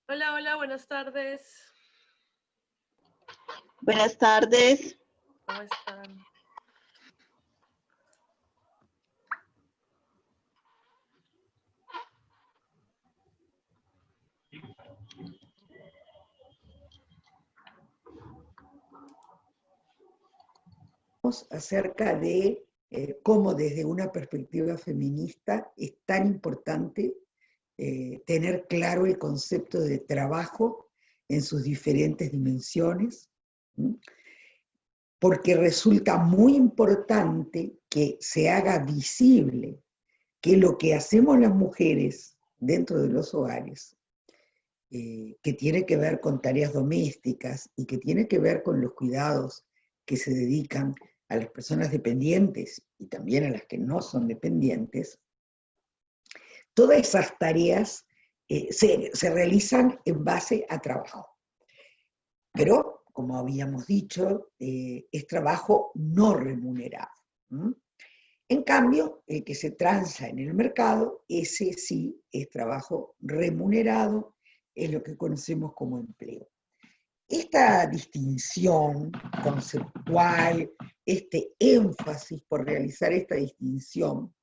Hola, hola, buenas tardes. Buenas tardes. ¿Cómo están? Acerca de cómo desde una perspectiva feminista es tan importante tener claro el concepto de trabajo en sus diferentes dimensiones, ¿sí? Porque resulta muy importante que se haga visible que lo que hacemos las mujeres dentro de los hogares, que tiene que ver con tareas domésticas y que tiene que ver con los cuidados que se dedican a las personas dependientes y también a las que no son dependientes, todas esas tareas se realizan en base a trabajo. Pero, como habíamos dicho, es trabajo no remunerado. En cambio, el que se transa en el mercado, ese sí es trabajo remunerado, es lo que conocemos como empleo. Esta distinción conceptual, este énfasis por realizar esta distinción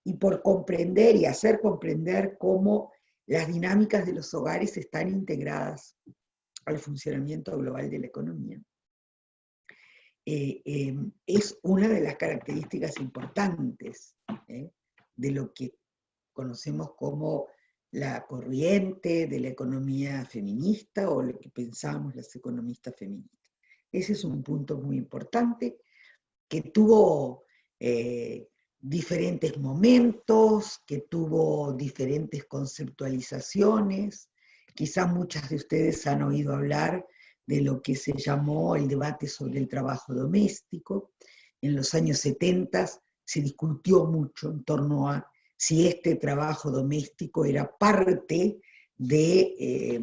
y por comprender y hacer comprender cómo las dinámicas de los hogares están integradas al funcionamiento global de la economía, es una de las características importantes de lo que conocemos como la corriente de la economía feminista o lo que pensamos las economistas feministas. Ese es un punto muy importante que tuvo diferentes momentos, que tuvo diferentes conceptualizaciones. Quizás muchas de ustedes han oído hablar de lo que se llamó el debate sobre el trabajo doméstico. En los años 70 se discutió mucho en torno a si este trabajo doméstico era parte de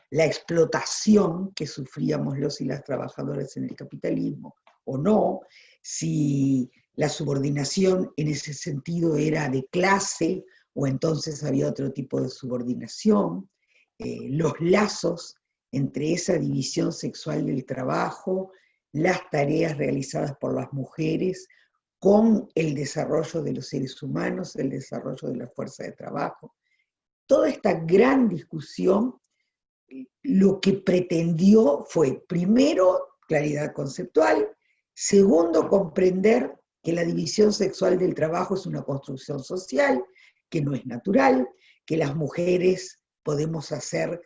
la explotación que sufríamos los y las trabajadoras en el capitalismo o no, si la subordinación en ese sentido era de clase o entonces había otro tipo de subordinación, los lazos entre esa división sexual del trabajo, las tareas realizadas por las mujeres, con el desarrollo de los seres humanos, el desarrollo de la fuerza de trabajo. Toda esta gran discusión lo que pretendió fue, primero, claridad conceptual, segundo, comprender que la división sexual del trabajo es una construcción social, que no es natural, que las mujeres podemos ser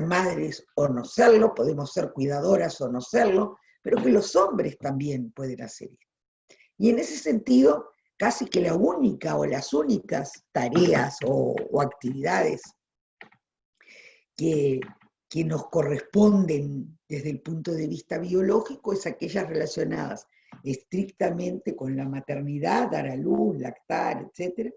madres o no serlo, podemos ser cuidadoras o no serlo, pero que los hombres también pueden hacer esto. Y en ese sentido, casi que la única o las únicas tareas o actividades que nos corresponden desde el punto de vista biológico es aquellas relacionadas estrictamente con la maternidad, dar a luz, lactar, etc.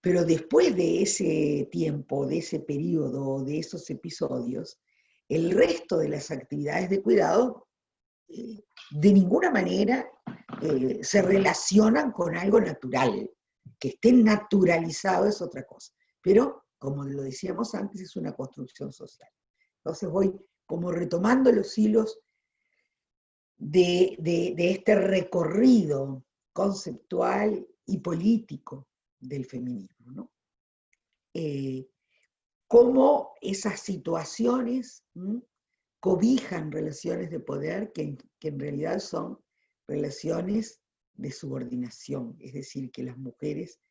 Pero después de ese tiempo, de ese periodo, de esos episodios, el resto de las actividades de cuidado de ninguna manera se relacionan con algo natural. Que esté naturalizado es otra cosa. Pero, como lo decíamos antes, es una construcción social. Entonces voy como retomando los hilos de este recorrido conceptual y político del feminismo, ¿no? Cómo esas situaciones cobijan relaciones de poder que en realidad son relaciones de subordinación, es decir, que las mujeres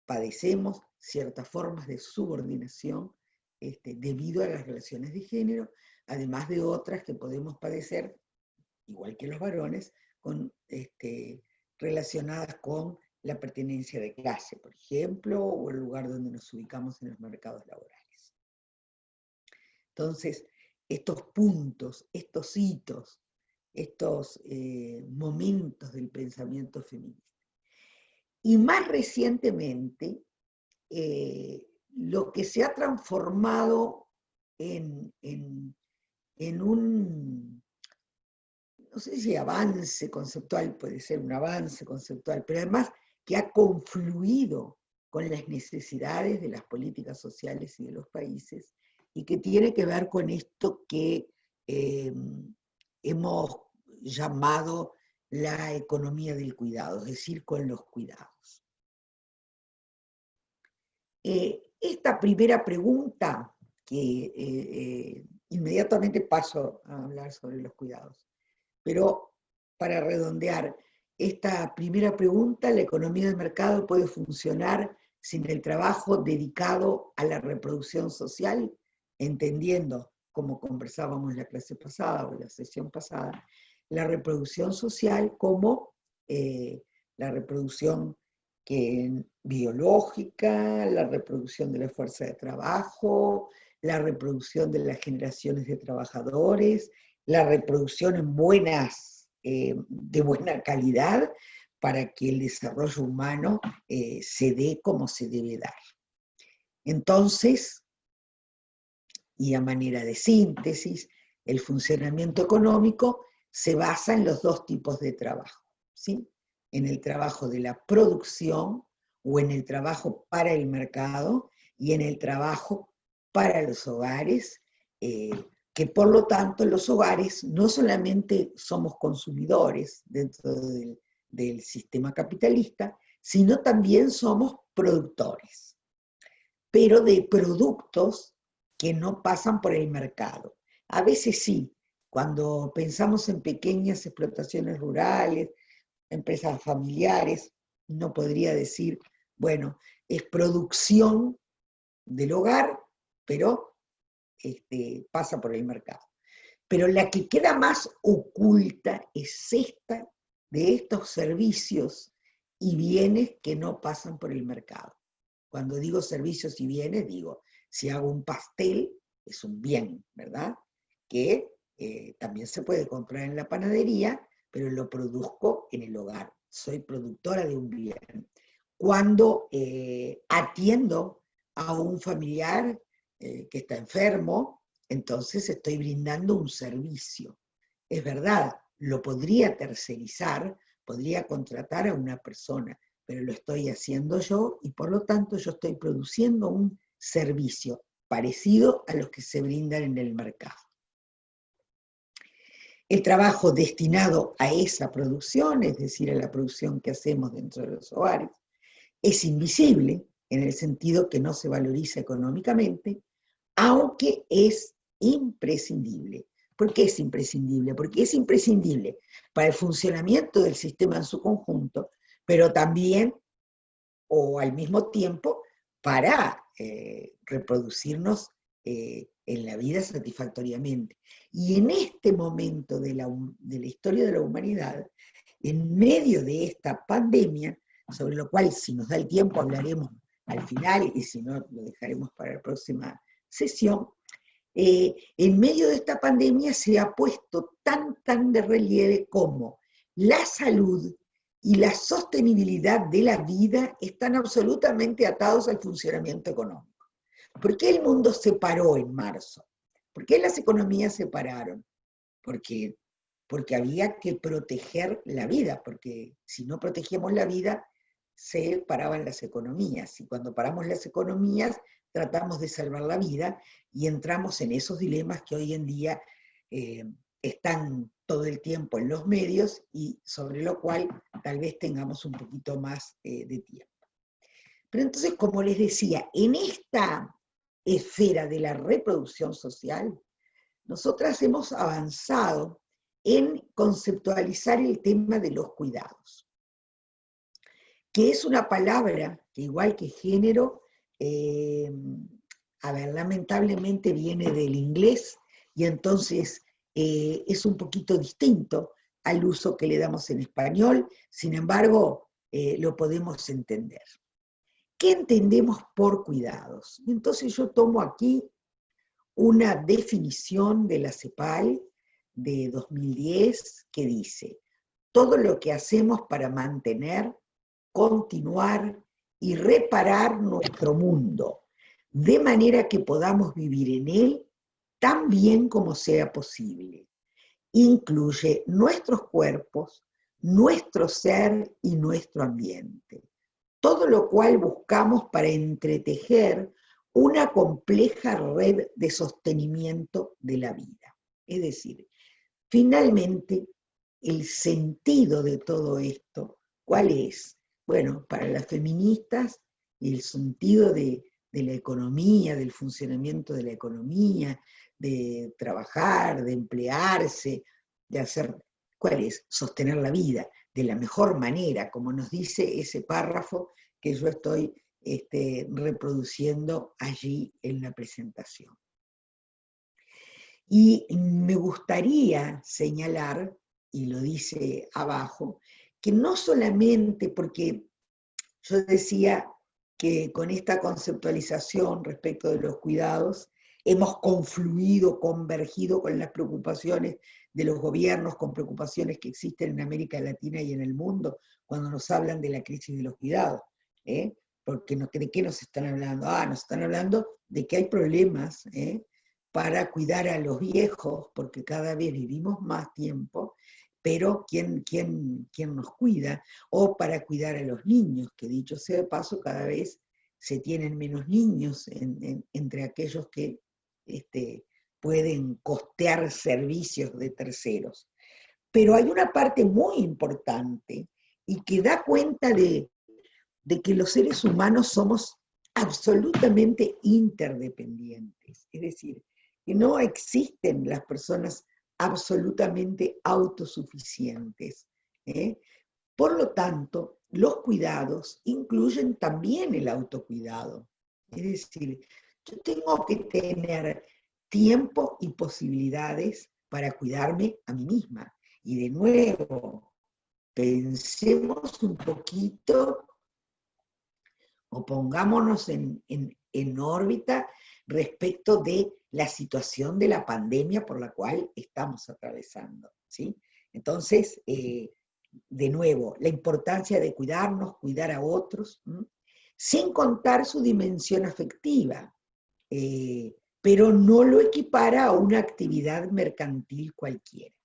padecemos ciertas formas de subordinación debido a las relaciones de género, además de otras que podemos padecer, igual que los varones, relacionadas con la pertenencia de clase, por ejemplo, o el lugar donde nos ubicamos en los mercados laborales. Entonces, estos puntos, estos hitos estos momentos del pensamiento feminista. Y más recientemente, lo que se ha transformado en un, no sé si avance conceptual, puede ser un avance conceptual, pero además que ha confluido con las necesidades de las políticas sociales y de los países, y que tiene que ver con esto que hemos llamado la economía del cuidado, es decir, con los cuidados. Esta primera pregunta, que inmediatamente paso a hablar sobre los cuidados, pero para redondear esta primera pregunta, ¿la economía del mercado puede funcionar sin el trabajo dedicado a la reproducción social? Entendiendo, como conversábamos en la clase pasada o en la sesión pasada, la reproducción social como la reproducción biológica, la reproducción de la fuerza de trabajo, la reproducción de las generaciones de trabajadores, la reproducción de buena calidad para que el desarrollo humano se dé como se debe dar. Entonces, y a manera de síntesis, el funcionamiento económico se basa en los dos tipos de trabajo, ¿sí? En el trabajo de la producción o en el trabajo para el mercado y en el trabajo para los hogares, que por lo tanto los hogares no solamente somos consumidores dentro del sistema capitalista, sino también somos productores, pero de productos que no pasan por el mercado. A veces sí, cuando pensamos en pequeñas explotaciones rurales, empresas familiares, no podría decir, bueno, es producción del hogar, pero pasa por el mercado. Pero la que queda más oculta es esta, de estos servicios y bienes que no pasan por el mercado. Cuando digo servicios y bienes, digo, si hago un pastel, es un bien, ¿verdad? Que también se puede comprar en la panadería, pero lo produzco en el hogar. Soy productora de un bien. Cuando atiendo a un familiar que está enfermo, entonces estoy brindando un servicio. Es verdad, lo podría tercerizar, podría contratar a una persona, pero lo estoy haciendo yo y por lo tanto yo estoy produciendo un servicio parecido a los que se brindan en el mercado. El trabajo destinado a esa producción, es decir, a la producción que hacemos dentro de los hogares, es invisible en el sentido que no se valoriza económicamente, aunque es imprescindible. ¿Por qué es imprescindible? Porque es imprescindible para el funcionamiento del sistema en su conjunto, pero también, o al mismo tiempo, para reproducirnos en la vida satisfactoriamente. Y en este momento de la historia de la humanidad, en medio de esta pandemia, sobre lo cual, si nos da el tiempo, hablaremos al final, y si no, lo dejaremos para la próxima sesión, en medio de esta pandemia se ha puesto tan de relieve como la salud y la sostenibilidad de la vida están absolutamente atados al funcionamiento económico. ¿Por qué el mundo se paró en marzo? ¿Por qué las economías se pararon? Porque había que proteger la vida, porque si no protegíamos la vida, se paraban las economías, y cuando paramos las economías, tratamos de salvar la vida, y entramos en esos dilemas que hoy en día están todo el tiempo en los medios, y sobre lo cual tal vez tengamos un poquito más de tiempo. Pero entonces, como les decía, en esta esfera de la reproducción social, nosotras hemos avanzado en conceptualizar el tema de los cuidados, que es una palabra que, igual que género, lamentablemente viene del inglés, y entonces es un poquito distinto al uso que le damos en español, sin embargo, lo podemos entender. ¿Qué entendemos por cuidados? Entonces yo tomo aquí una definición de la CEPAL, de 2010 que dice: todo lo que hacemos para mantener, continuar y reparar nuestro mundo, de manera que podamos vivir en él tan bien como sea posible. Incluye nuestros cuerpos, nuestro ser y nuestro ambiente. Todo lo cual buscamos para entretejer una compleja red de sostenimiento de la vida. Es decir, finalmente, el sentido de todo esto, ¿cuál es? Bueno, para las feministas, el sentido de la economía, del funcionamiento de la economía, de trabajar, de emplearse, de hacer, ¿cuál es? Sostener la vida de la mejor manera, como nos dice ese párrafo que yo estoy reproduciendo allí en la presentación. Y me gustaría señalar, y lo dice abajo, que no solamente porque yo decía que con esta conceptualización respecto de los cuidados hemos confluido, convergido con las preocupaciones de los gobiernos, con preocupaciones que existen en América Latina y en el mundo, cuando nos hablan de la crisis de los cuidados. Porque ¿de qué nos están hablando? Nos están hablando de que hay problemas para cuidar a los viejos, porque cada vez vivimos más tiempo, pero ¿quién nos cuida? O para cuidar a los niños, que dicho sea de paso, cada vez se tienen menos niños entre aquellos que pueden costear servicios de terceros. Pero hay una parte muy importante y que da cuenta de que los seres humanos somos absolutamente interdependientes. Es decir, que no existen las personas absolutamente autosuficientes. Por lo tanto, los cuidados incluyen también el autocuidado. Es decir, yo tengo que tener tiempo y posibilidades para cuidarme a mí misma. Y de nuevo, pensemos un poquito o pongámonos en órbita respecto de la situación de la pandemia por la cual estamos atravesando, ¿sí? Entonces, de nuevo, la importancia de cuidarnos, cuidar a otros, sin contar su dimensión afectiva, pero no lo equipara a una actividad mercantil cualquiera.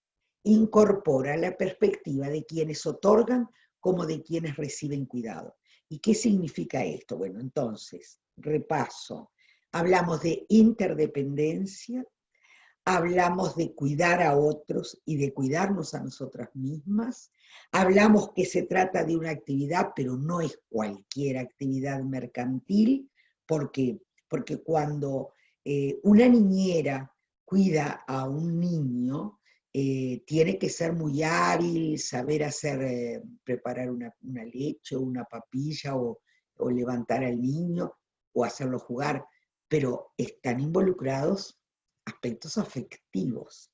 Incorpora la perspectiva de quienes otorgan como de quienes reciben cuidado. ¿Y qué significa esto? Bueno, entonces, repaso. Hablamos de interdependencia, hablamos de cuidar a otros y de cuidarnos a nosotras mismas, hablamos que se trata de una actividad, pero no es cualquier actividad mercantil, porque cuando una niñera cuida a un niño, tiene que ser muy hábil, saber hacer, preparar una leche o una papilla o levantar al niño o hacerlo jugar, pero están involucrados aspectos afectivos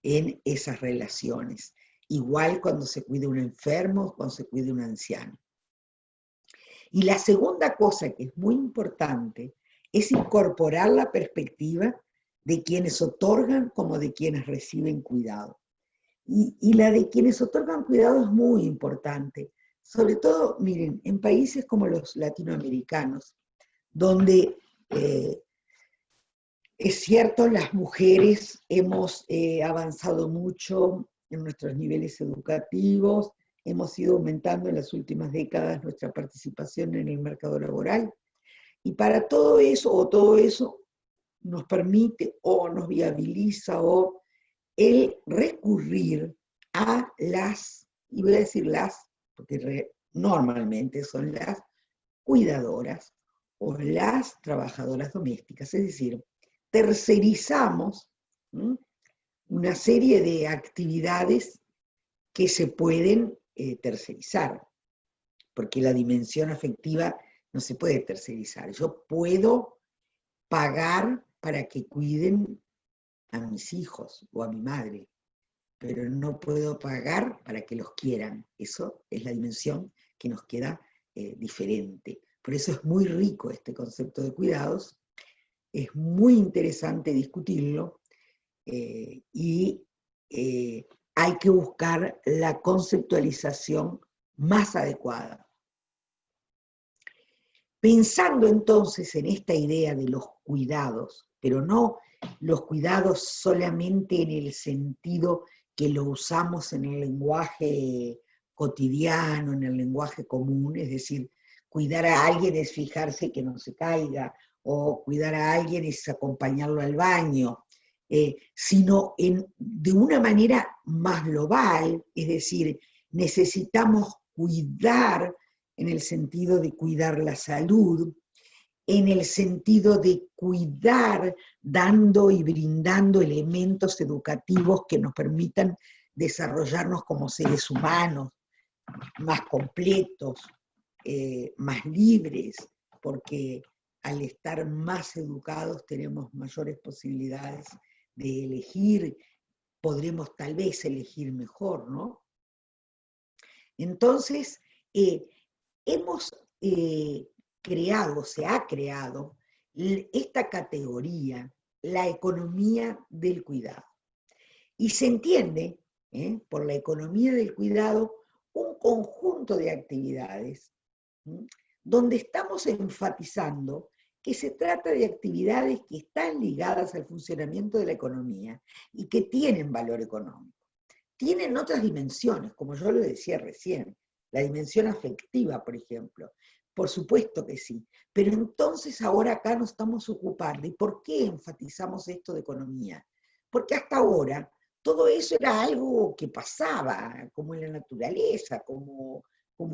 en esas relaciones. Igual cuando se cuida un enfermo, cuando se cuida un anciano. Y la segunda cosa que es muy importante es incorporar la perspectiva de quienes otorgan como de quienes reciben cuidado. Y la de quienes otorgan cuidado es muy importante. Sobre todo, miren, en países como los latinoamericanos, donde es cierto, las mujeres hemos avanzado mucho en nuestros niveles educativos, hemos ido aumentando en las últimas décadas nuestra participación en el mercado laboral, y para todo eso nos permite o nos viabiliza o el recurrir a las, y voy a decir las, porque normalmente son las cuidadoras o las trabajadoras domésticas, es decir, tercerizamos una serie de actividades que se pueden tercerizar, porque la dimensión afectiva no se puede tercerizar. Yo puedo pagar para que cuiden a mis hijos o a mi madre, pero no puedo pagar para que los quieran. Eso es la dimensión que nos queda diferente. Por eso es muy rico este concepto de cuidados, es muy interesante discutirlo, y hay que buscar la conceptualización más adecuada. Pensando entonces en esta idea de los cuidados, pero no los cuidados solamente en el sentido que lo usamos en el lenguaje cotidiano, en el lenguaje común, es decir, cuidar a alguien es fijarse que no se caiga, o cuidar a alguien es acompañarlo al baño, sino de una manera más global, es decir, necesitamos cuidar en el sentido de cuidar la salud, en el sentido de cuidar, dando y brindando elementos educativos que nos permitan desarrollarnos como seres humanos, más completos, más libres, porque al estar más educados tenemos mayores posibilidades de elegir, podremos tal vez elegir mejor, ¿no? Entonces, hemos creado, se ha creado esta categoría, la economía del cuidado. Y se entiende, por la economía del cuidado, un conjunto de actividades donde estamos enfatizando que se trata de actividades que están ligadas al funcionamiento de la economía y que tienen valor económico. Tienen otras dimensiones, como yo lo decía recién, la dimensión afectiva, por ejemplo. Por supuesto que sí, pero entonces ahora acá nos estamos ocupando. ¿Y por qué enfatizamos esto de economía? Porque hasta ahora todo eso era algo que pasaba, como en la naturaleza, como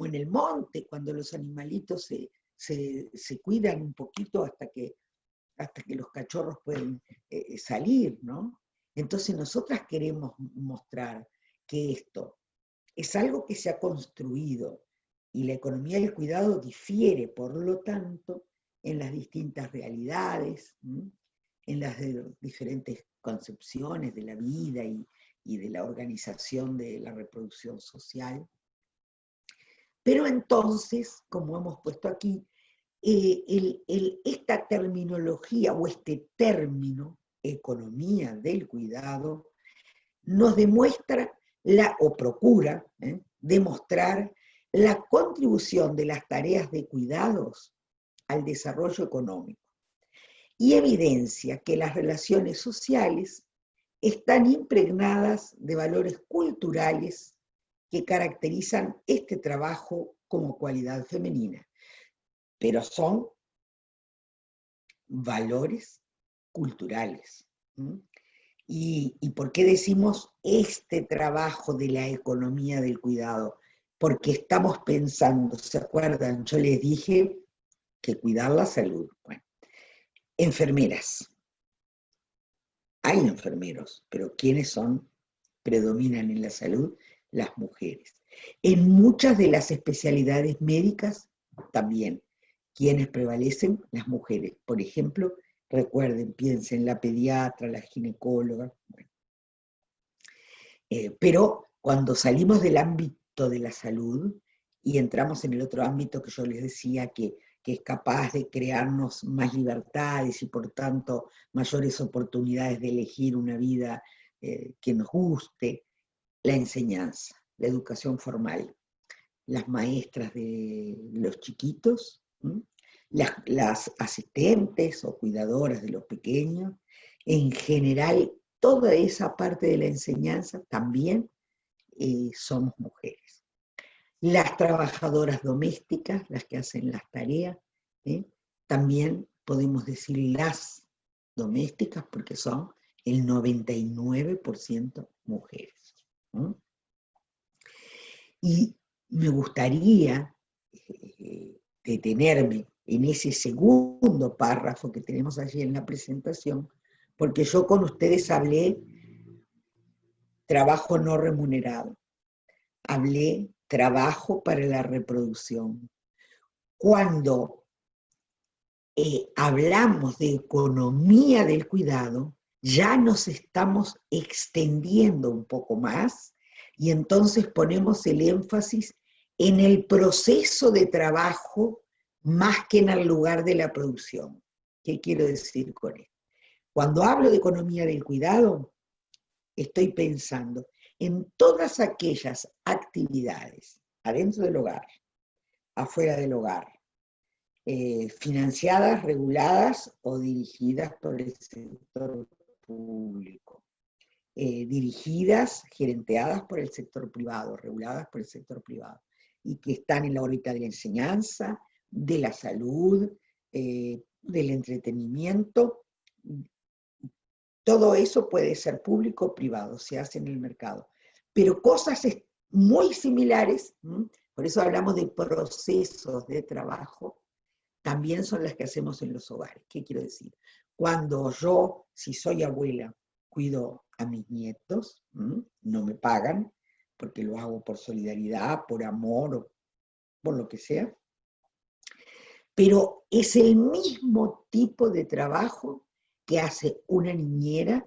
en el monte, cuando los animalitos se cuidan un poquito hasta que los cachorros pueden salir, ¿no? Entonces nosotras queremos mostrar que esto es algo que se ha construido y la economía del cuidado difiere, por lo tanto, en las distintas realidades, en las diferentes concepciones de la vida y de la organización de la reproducción social. Pero entonces, como hemos puesto aquí, esta terminología o este término, economía del cuidado, nos demuestra o procura demostrar la contribución de las tareas de cuidados al desarrollo económico y evidencia que las relaciones sociales están impregnadas de valores culturales que caracterizan este trabajo como cualidad femenina, pero son valores culturales. ¿Y por qué decimos este trabajo de la economía del cuidado? Porque estamos pensando, ¿se acuerdan? Yo les dije que cuidar la salud. Bueno, enfermeras. Hay enfermeros, pero ¿quiénes predominan en la salud? Las mujeres. En muchas de las especialidades médicas también. ¿Quiénes prevalecen? Las mujeres. Por ejemplo, recuerden, piensen, la pediatra, la ginecóloga. Bueno. Pero cuando salimos del ámbito de la salud y entramos en el otro ámbito que yo les decía que es capaz de crearnos más libertades y por tanto mayores oportunidades de elegir una vida que nos guste, la enseñanza, la educación formal, las maestras de los chiquitos, las asistentes o cuidadoras de los pequeños, en general toda esa parte de la enseñanza también somos mujeres. Las trabajadoras domésticas, las que hacen las tareas, también podemos decir las domésticas porque son el 99% mujeres. Y me gustaría detenerme en ese segundo párrafo que tenemos allí en la presentación, porque yo con ustedes hablé trabajo no remunerado, hablé trabajo para la reproducción. Cuando hablamos de economía del cuidado, ya nos estamos extendiendo un poco más y entonces ponemos el énfasis en el proceso de trabajo más que en el lugar de la producción. ¿Qué quiero decir con esto? Cuando hablo de economía del cuidado, estoy pensando en todas aquellas actividades adentro del hogar, afuera del hogar, financiadas, reguladas o dirigidas por el sector público, dirigidas, gerenteadas por el sector privado, reguladas por el sector privado, y que están en la órbita de la enseñanza, de la salud, del entretenimiento. Todo eso puede ser público o privado, se hace en el mercado. Pero cosas muy similares, por eso hablamos de procesos de trabajo, también son las que hacemos en los hogares. ¿Qué quiero decir? Cuando yo, si soy abuela, cuido a mis nietos, no me pagan, porque lo hago por solidaridad, por amor, o por lo que sea, pero es el mismo tipo de trabajo que hace una niñera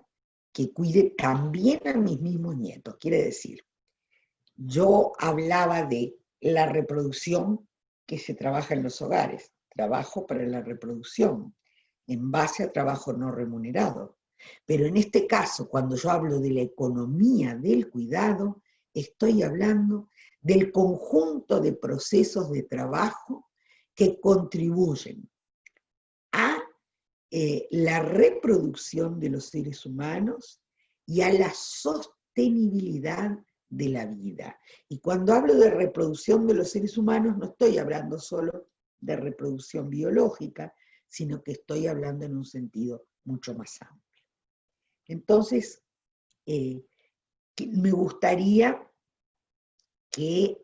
que cuide también a mis mismos nietos. Quiere decir, yo hablaba de la reproducción que se trabaja en los hogares, trabajo para la reproducción, en base a trabajo no remunerado. Pero en este caso, cuando yo hablo de la economía del cuidado, estoy hablando del conjunto de procesos de trabajo que contribuyen a la reproducción de los seres humanos y a la sostenibilidad de la vida. Y cuando hablo de reproducción de los seres humanos, no estoy hablando solo de reproducción biológica, sino que estoy hablando en un sentido mucho más amplio. Entonces, me gustaría que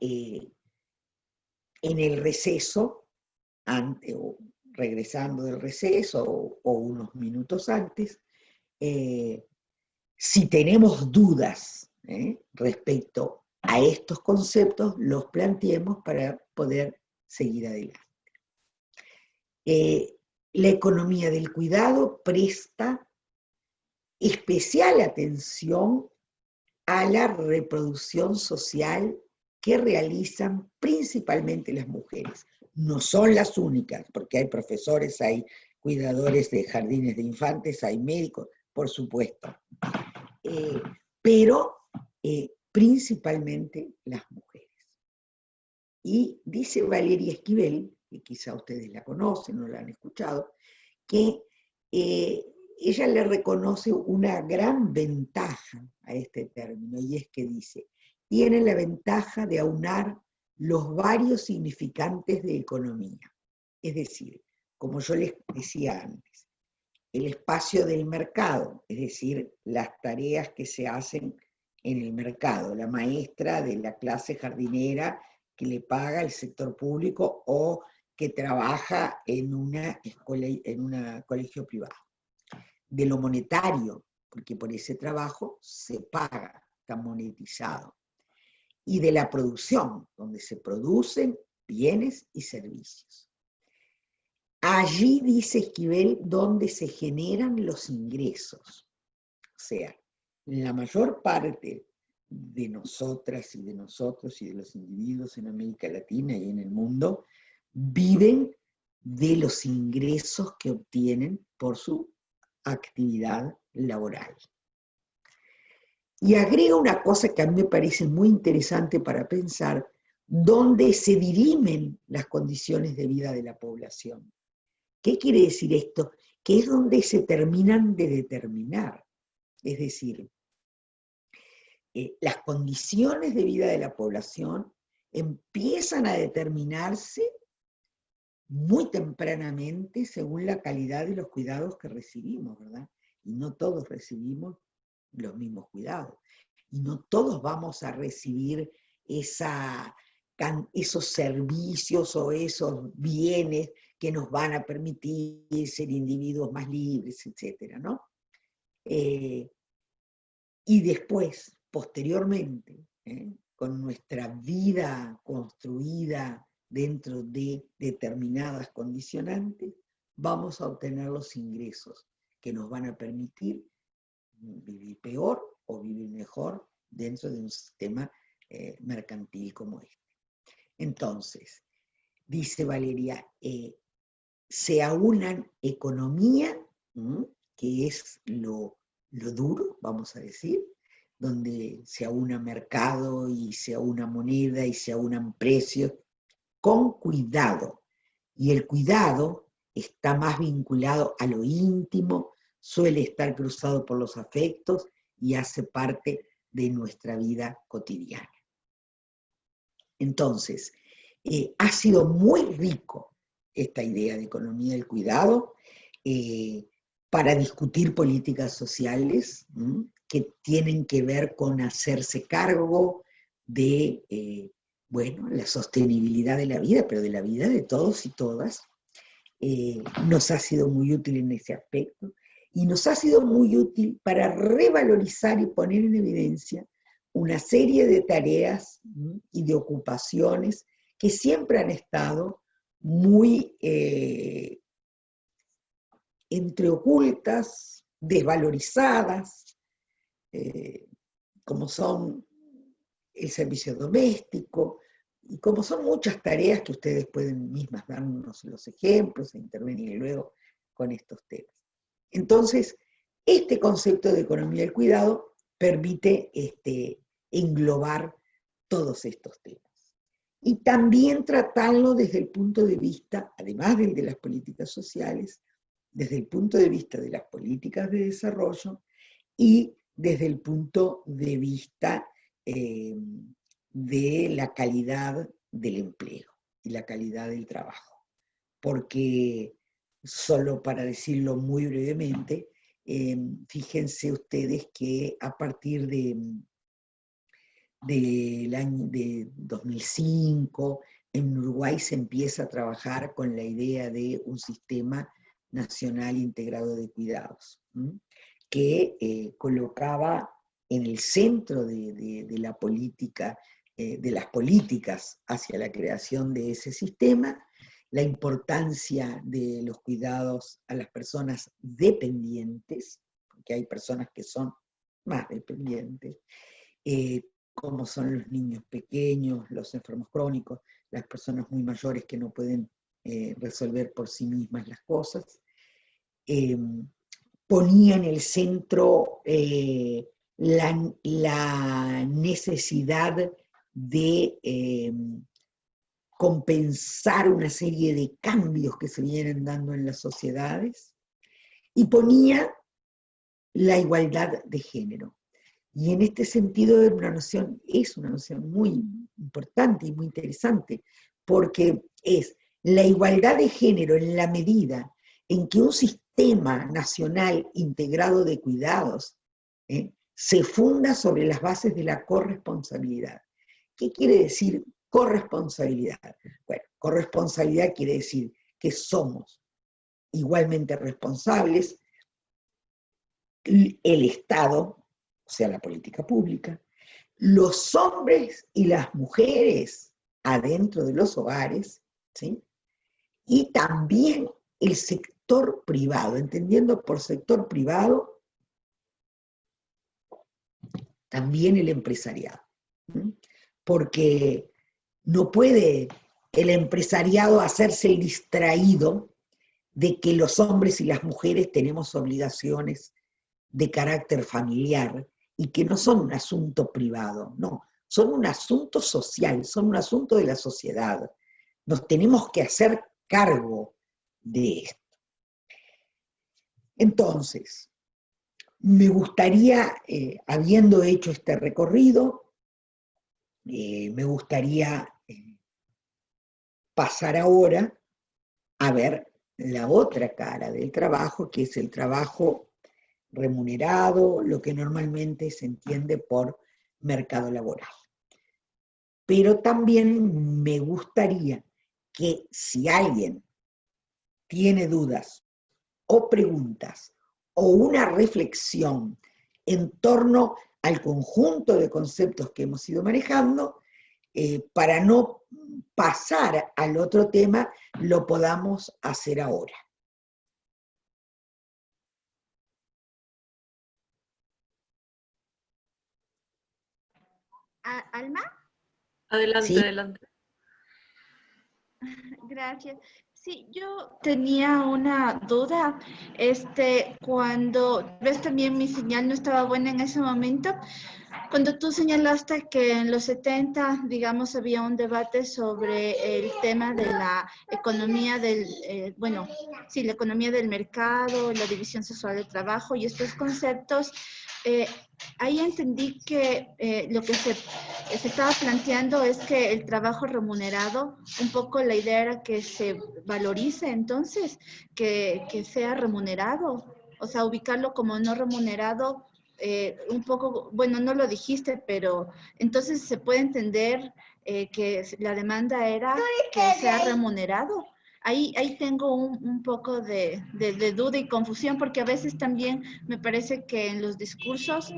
en el receso, o regresando del receso o unos minutos antes, si tenemos dudas respecto a estos conceptos, los planteemos para poder seguir adelante. La economía del cuidado presta especial atención a la reproducción social que realizan principalmente las mujeres. No son las únicas, porque hay profesores, hay cuidadores de jardines de infantes, hay médicos, por supuesto. Pero principalmente las mujeres. Y dice Valeria Esquivel, que quizá ustedes la conocen o la han escuchado, que ella le reconoce una gran ventaja a este término, y es que dice, tiene la ventaja de aunar los varios significantes de economía. Es decir, como yo les decía antes, el espacio del mercado, es decir, las tareas que se hacen en el mercado, la maestra de la clase jardinera que le paga el sector público o que trabaja en una escuela, en un colegio privado. De lo monetario, porque por ese trabajo se paga, está monetizado. Y de la producción, donde se producen bienes y servicios. Allí, dice Esquivel, donde se generan los ingresos. O sea, la mayor parte de nosotras y de nosotros y de los individuos en América Latina y en el mundo viven de los ingresos que obtienen por su actividad laboral. Y agrega una cosa que a mí me parece muy interesante para pensar, dónde se dirimen las condiciones de vida de la población. ¿Qué quiere decir esto? Que es donde se terminan de determinar. Es decir, las condiciones de vida de la población empiezan a determinarse muy tempranamente según la calidad de los cuidados que recibimos, ¿verdad? Y no todos recibimos los mismos cuidados. Y no todos vamos a recibir esos servicios o esos bienes que nos van a permitir ser individuos más libres, etcétera, ¿no? Y después, posteriormente, con nuestra vida construida dentro de determinadas condicionantes, vamos a obtener los ingresos que nos van a permitir vivir peor o vivir mejor dentro de un sistema mercantil como este. Entonces, dice Valeria, se aunan economía, que es lo duro, vamos a decir, donde se aúna mercado y se aúna moneda y se aunan precios, con cuidado. Y el cuidado está más vinculado a lo íntimo, suele estar cruzado por los afectos y hace parte de nuestra vida cotidiana. Entonces, ha sido muy rico esta idea de economía del cuidado para discutir políticas sociales que tienen que ver con hacerse cargo de, bueno, la sostenibilidad de la vida, pero de la vida de todos y todas. Nos ha sido muy útil en ese aspecto y nos ha sido muy útil para revalorizar y poner en evidencia una serie de tareas y de ocupaciones que siempre han estado muy entreocultas, desvalorizadas, como son el servicio doméstico, y como son muchas tareas que ustedes pueden mismas darnos los ejemplos e intervenir luego con estos temas. Entonces, este concepto de economía del cuidado permite englobar todos estos temas. Y también tratarlo desde el punto de vista, además del de las políticas sociales, desde el punto de vista de las políticas de desarrollo y desde el punto de vista de la calidad del empleo y la calidad del trabajo. Porque, solo para decirlo muy brevemente, fíjense ustedes que a partir del año de 2005, en Uruguay se empieza a trabajar con la idea de un sistema nacional integrado de cuidados, que colocaba en el centro de la política, de las políticas hacia la creación de ese sistema, la importancia de los cuidados a las personas dependientes, porque hay personas que son más dependientes, como son los niños pequeños, los enfermos crónicos, las personas muy mayores que no pueden resolver por sí mismas las cosas. Ponía en el centro la necesidad de compensar una serie de cambios que se vienen dando en las sociedades, y ponía la igualdad de género. Y en este sentido es una noción muy importante y muy interesante, porque es la igualdad de género en la medida en que un sistema nacional integrado de cuidados se funda sobre las bases de la corresponsabilidad. ¿Qué quiere decir corresponsabilidad? Bueno, corresponsabilidad quiere decir que somos igualmente responsables, el Estado, o sea, la política pública, los hombres y las mujeres adentro de los hogares, ¿sí? Y también el sector privado, entendiendo por sector privado también el empresariado, ¿sí? Porque no puede el empresariado hacerse el distraído de que los hombres y las mujeres tenemos obligaciones de carácter familiar y que no son un asunto privado, no, son un asunto social, son un asunto de la sociedad. Nos tenemos que hacer cargo de esto. Entonces, me gustaría, habiendo hecho este recorrido, me gustaría pasar ahora a ver la otra cara del trabajo, que es el trabajo remunerado, lo que normalmente se entiende por mercado laboral. Pero también me gustaría que si alguien tiene dudas o preguntas o una reflexión en torno al conjunto de conceptos que hemos ido manejando, para no pasar al otro tema, lo podamos hacer ahora. ¿Alma? Adelante, ¿Sí? adelante. Gracias. Sí, yo tenía una duda, cuando ves también mi señal no estaba buena en ese momento, cuando tú señalaste que en los 70, digamos, había un debate sobre el tema de la economía sí, la economía del mercado, la división sexual del trabajo y estos conceptos, eh, ahí entendí que lo que se estaba planteando es que el trabajo remunerado, un poco la idea era que se valorice entonces, que sea remunerado, o sea, ubicarlo como no remunerado, un poco, bueno, no lo dijiste, pero entonces se puede entender que la demanda era que sea remunerado. Ahí tengo un poco de duda y confusión, porque a veces también me parece que en los discursos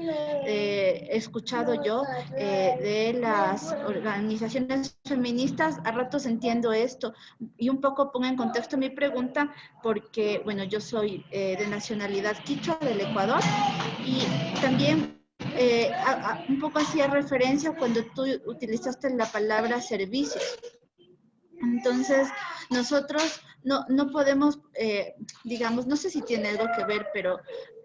he escuchado yo de las organizaciones feministas, a ratos entiendo esto, y un poco pongo en contexto mi pregunta, porque, bueno, yo soy de nacionalidad quichua del Ecuador, y también un poco hacía referencia cuando tú utilizaste la palabra servicios. Entonces, nosotros no podemos, digamos, no sé si tiene algo que ver, pero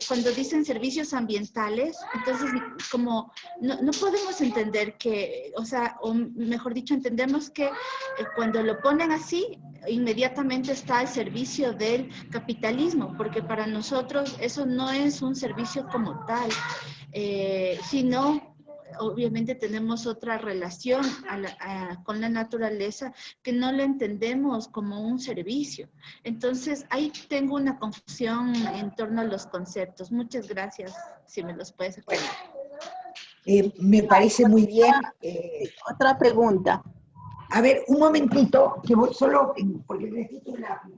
cuando dicen servicios ambientales, entonces como no podemos entender que, o sea, o mejor dicho, entendemos que cuando lo ponen así, inmediatamente está al servicio del capitalismo, porque para nosotros eso no es un servicio como tal, sino obviamente tenemos otra relación con la naturaleza que no la entendemos como un servicio. Entonces, ahí tengo una confusión en torno a los conceptos. Muchas gracias, si me los puedes aclarar. Me parece muy bien. Otra pregunta. A ver, un momentito, que voy solo, porque necesito un lápiz.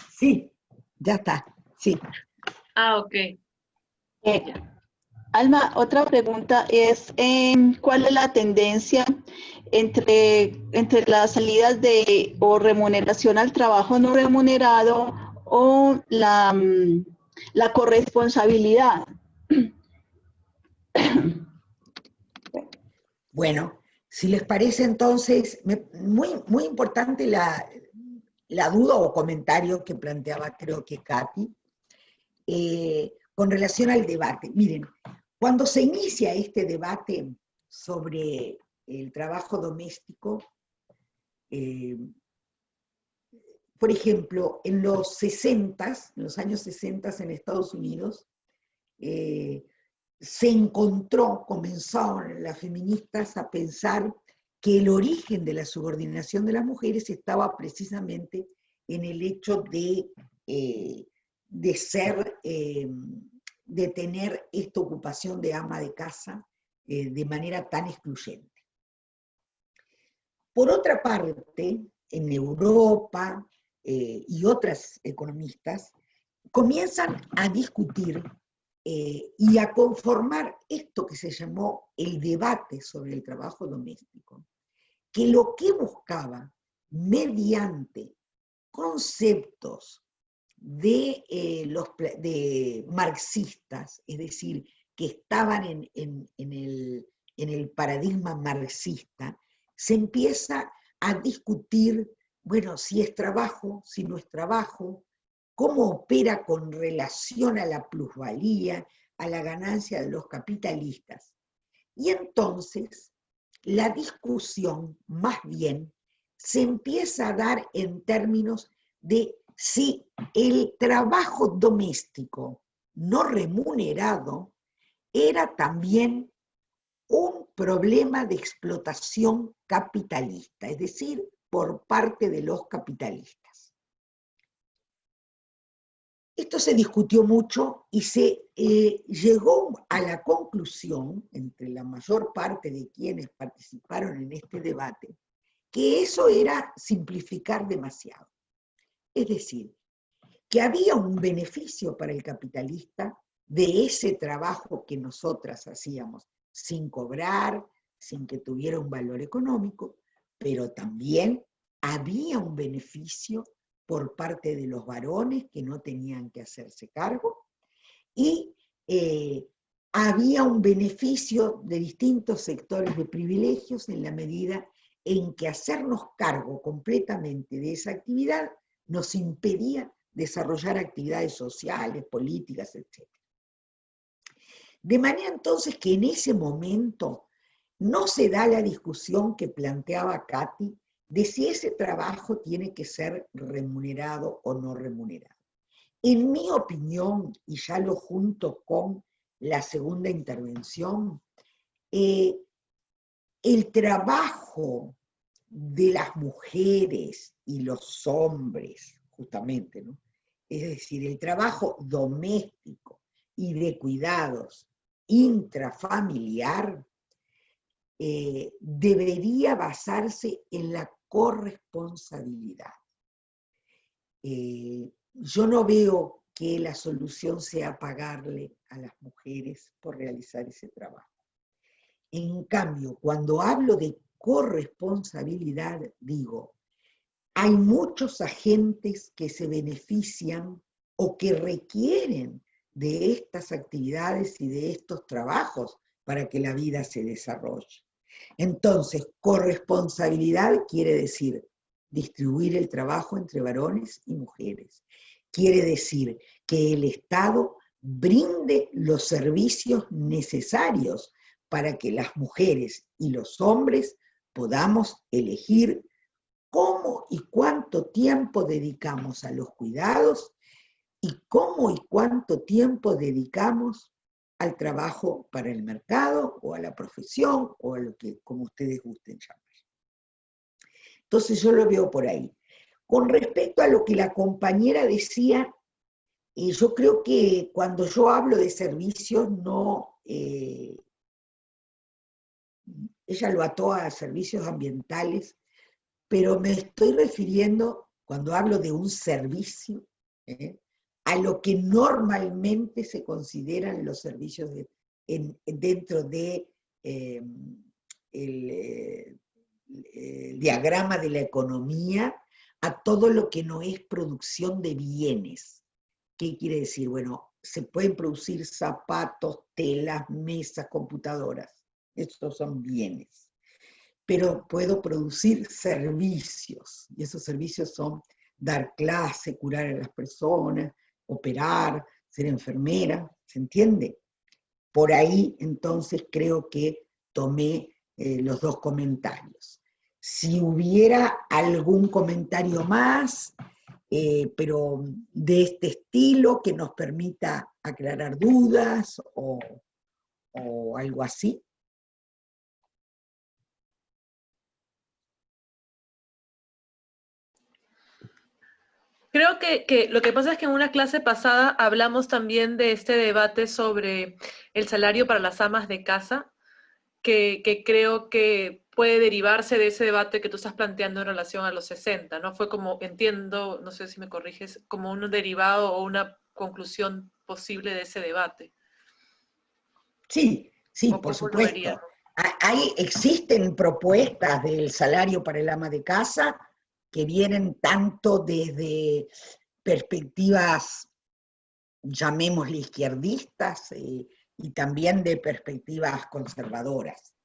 Sí, ya está, sí. Ah, ok. Alma, otra pregunta es, ¿cuál es la tendencia entre las salidas o remuneración al trabajo no remunerado o la corresponsabilidad? Bueno, si les parece entonces, muy importante la duda o comentario que planteaba, creo que Katy, con relación al debate. Miren, cuando se inicia este debate sobre el trabajo doméstico, por ejemplo, en los 60, en los años 60 en Estados Unidos, se comenzaron las feministas a pensar que el origen de la subordinación de las mujeres estaba precisamente en el hecho de tener esta ocupación de ama de casa de manera tan excluyente. Por otra parte, en Europa y otras economistas comienzan a discutir y a conformar esto que se llamó el debate sobre el trabajo doméstico, que lo que buscaba mediante conceptos de marxistas, es decir, que estaban en el paradigma marxista, se empieza a discutir, bueno, si es trabajo, si no es trabajo, cómo opera con relación a la plusvalía, a la ganancia de los capitalistas. Y entonces la discusión más bien se empieza a dar en términos de si el trabajo doméstico no remunerado era también un problema de explotación capitalista, es decir, por parte de los capitalistas. Esto se discutió mucho y se llegó a la conclusión, entre la mayor parte de quienes participaron en este debate, que eso era simplificar demasiado. Es decir, que había un beneficio para el capitalista de ese trabajo que nosotras hacíamos sin cobrar, sin que tuviera un valor económico, pero también había un beneficio por parte de los varones que no tenían que hacerse cargo, y había un beneficio de distintos sectores de privilegios en la medida en que hacernos cargo completamente de esa actividad nos impedía desarrollar actividades sociales, políticas, etc. De manera entonces que en ese momento no se da la discusión que planteaba Katy de si ese trabajo tiene que ser remunerado o no remunerado. En mi opinión, y ya lo junto con la segunda intervención, el trabajo de las mujeres y los hombres, justamente, ¿no? Es decir, el trabajo doméstico y de cuidados intrafamiliar, debería basarse en la corresponsabilidad. Yo no veo que la solución sea pagarle a las mujeres por realizar ese trabajo. En cambio, cuando hablo de corresponsabilidad, digo, hay muchos agentes que se benefician o que requieren de estas actividades y de estos trabajos para que la vida se desarrolle. Entonces, corresponsabilidad quiere decir distribuir el trabajo entre varones y mujeres. Quiere decir que el Estado brinde los servicios necesarios para que las mujeres y los hombres podamos elegir cómo y cuánto tiempo dedicamos a los cuidados y cómo y cuánto tiempo dedicamos al trabajo para el mercado o a la profesión o a lo que como ustedes gusten llamar. Entonces yo lo veo por ahí. Con respecto a lo que la compañera decía, yo creo que cuando yo hablo de servicios, no, ella lo ató a servicios ambientales, pero me estoy refiriendo, cuando hablo de un servicio, a lo que normalmente se consideran los servicios dentro de el diagrama de la economía, a todo lo que no es producción de bienes. ¿Qué quiere decir? Bueno, se pueden producir zapatos, telas, mesas, computadoras. Estos son bienes. Pero puedo producir servicios, y esos servicios son dar clase, curar a las personas, operar, ser enfermera, ¿se entiende? Por ahí, entonces, creo que tomé los dos comentarios. Si hubiera algún comentario más, pero de este estilo, que nos permita aclarar dudas o algo así. Creo que lo que pasa es que en una clase pasada hablamos también de este debate sobre el salario para las amas de casa, que creo que puede derivarse de ese debate que tú estás planteando en relación a los 60, ¿no? Fue como, entiendo, no sé si me corriges, como un derivado o una conclusión posible de ese debate. Sí, sí, ¿O por cómo lo verías? supuesto. Existen propuestas del salario para el ama de casa que vienen tanto desde perspectivas, llamémosle izquierdistas, y también de perspectivas conservadoras.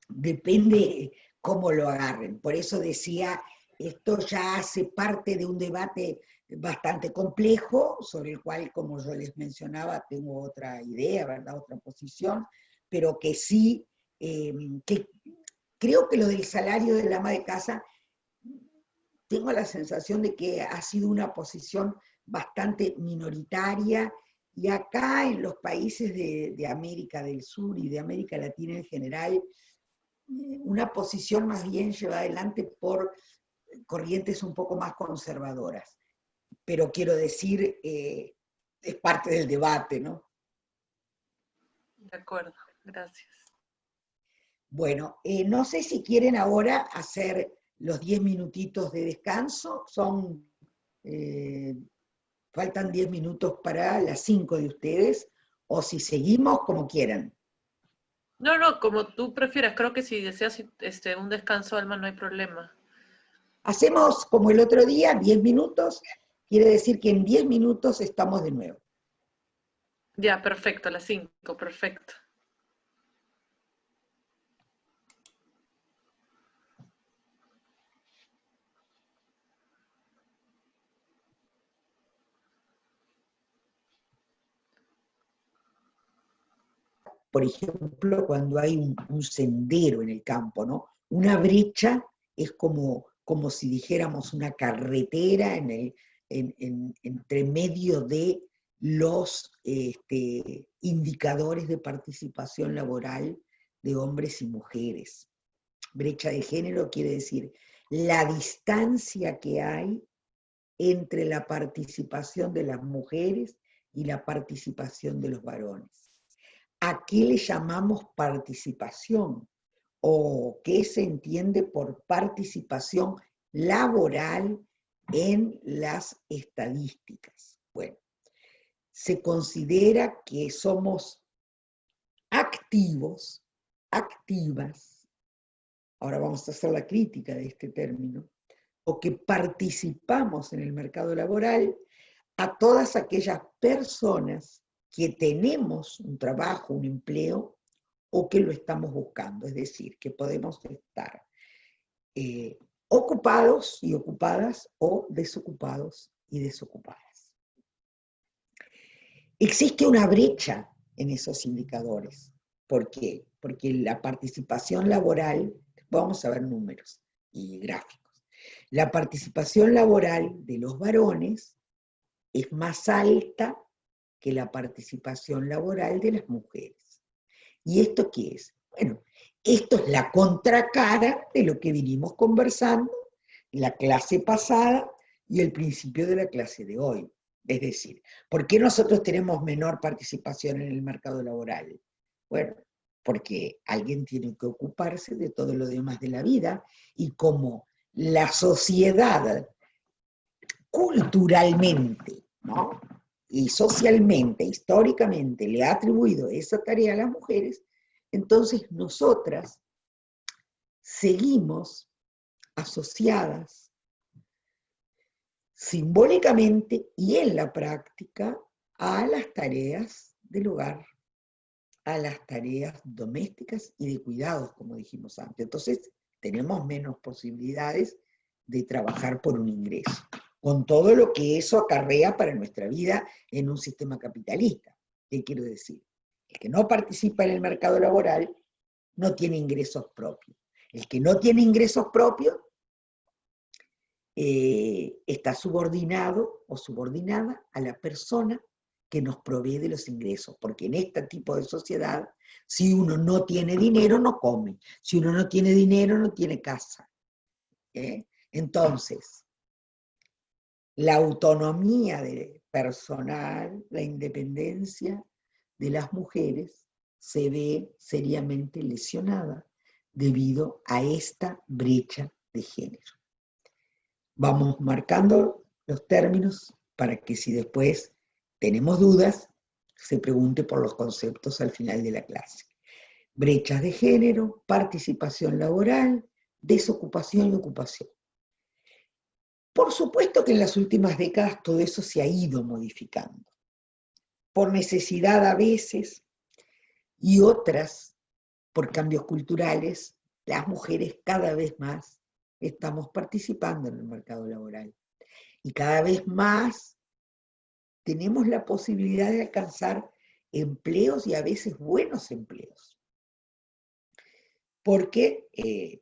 Depende cómo lo agarren. Por eso decía, esto ya hace parte de un debate bastante complejo, sobre el cual, como yo les mencionaba, tengo otra idea, ¿verdad? Otra posición, pero que sí, que creo que lo del salario del ama de casa, tengo la sensación de que ha sido una posición bastante minoritaria, y acá en los países de América del Sur y de América Latina en general, una posición más bien llevada adelante por corrientes un poco más conservadoras. Pero quiero decir, es parte del debate, ¿no? De acuerdo, gracias. Bueno, no sé si quieren ahora hacer los 10 minutitos de descanso. Faltan 10 minutos para las 5 de ustedes, o si seguimos, como quieran. No, como tú prefieras. Creo que si deseas un descanso, Alma, no hay problema. Hacemos como el otro día, 10 minutos, quiere decir que en 10 minutos estamos de nuevo. Ya, perfecto, las 5, perfecto. por ejemplo, cuando hay un sendero en el campo, ¿no? Una brecha es como si dijéramos una carretera entre medio de los indicadores de participación laboral de hombres y mujeres. Brecha de género quiere decir la distancia que hay entre la participación de las mujeres y la participación de los varones. ¿A qué le llamamos participación? ¿O qué se entiende por participación laboral en las estadísticas? Bueno, se considera que somos activos, activas, ahora vamos a hacer la crítica de este término, o que participamos en el mercado laboral a todas aquellas personas que tenemos un trabajo, un empleo, o que lo estamos buscando, es decir, que podemos estar ocupados y ocupadas o desocupados y desocupadas. Existe una brecha en esos indicadores. ¿Por qué? Porque la participación laboral, vamos a ver números y gráficos, la participación laboral de los varones es más alta que la participación laboral de las mujeres. ¿Y esto qué es? Bueno, esto es la contracara de lo que vinimos conversando en la clase pasada y el principio de la clase de hoy. Es decir, ¿por qué nosotros tenemos menor participación en el mercado laboral? Bueno, porque alguien tiene que ocuparse de todo lo demás de la vida, y como la sociedad culturalmente, ¿no?, y socialmente, históricamente, le ha atribuido esa tarea a las mujeres, entonces nosotras seguimos asociadas simbólicamente y en la práctica a las tareas del hogar, a las tareas domésticas y de cuidados, como dijimos antes. Entonces tenemos menos posibilidades de trabajar por un ingreso, con todo lo que eso acarrea para nuestra vida en un sistema capitalista. ¿Qué quiero decir? El que no participa en el mercado laboral no tiene ingresos propios. El que no tiene ingresos propios está subordinado o subordinada a la persona que nos provee de los ingresos, porque en este tipo de sociedad, si uno no tiene dinero, no come. Si uno no tiene dinero, no tiene casa. Entonces, la autonomía personal, la independencia de las mujeres se ve seriamente lesionada debido a esta brecha de género. Vamos marcando los términos para que si después tenemos dudas, se pregunte por los conceptos al final de la clase. Brechas de género, participación laboral, desocupación y ocupación. Por supuesto que en las últimas décadas todo eso se ha ido modificando, por necesidad a veces, y otras por cambios culturales. Las mujeres cada vez más estamos participando en el mercado laboral, y cada vez más tenemos la posibilidad de alcanzar empleos, y a veces buenos empleos. Porque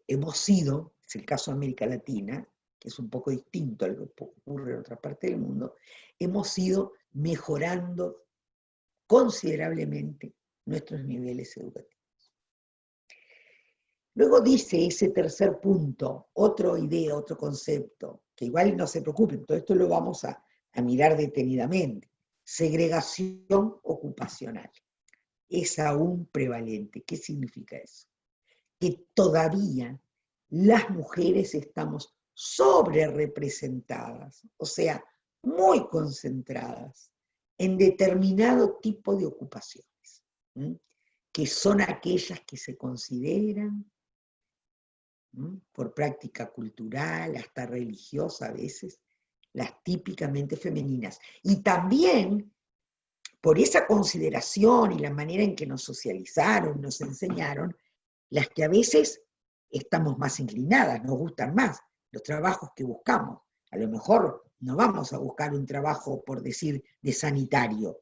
hemos sido, es el caso de América Latina, que es un poco distinto a lo que ocurre en otra parte del mundo, hemos ido mejorando considerablemente nuestros niveles educativos. Luego dice ese tercer punto, otra idea, otro concepto, que igual no se preocupen, todo esto lo vamos a mirar detenidamente. Segregación ocupacional. Es aún prevalente. ¿Qué significa eso? Que todavía las mujeres estamos sobrerepresentadas, o sea, muy concentradas en determinado tipo de ocupaciones, que son aquellas que se consideran, por práctica cultural, hasta religiosa a veces, las típicamente femeninas. Y también, por esa consideración y la manera en que nos socializaron, nos enseñaron, las que a veces estamos más inclinadas, nos gustan más los trabajos que buscamos. A lo mejor no vamos a buscar un trabajo, por decir, de sanitario,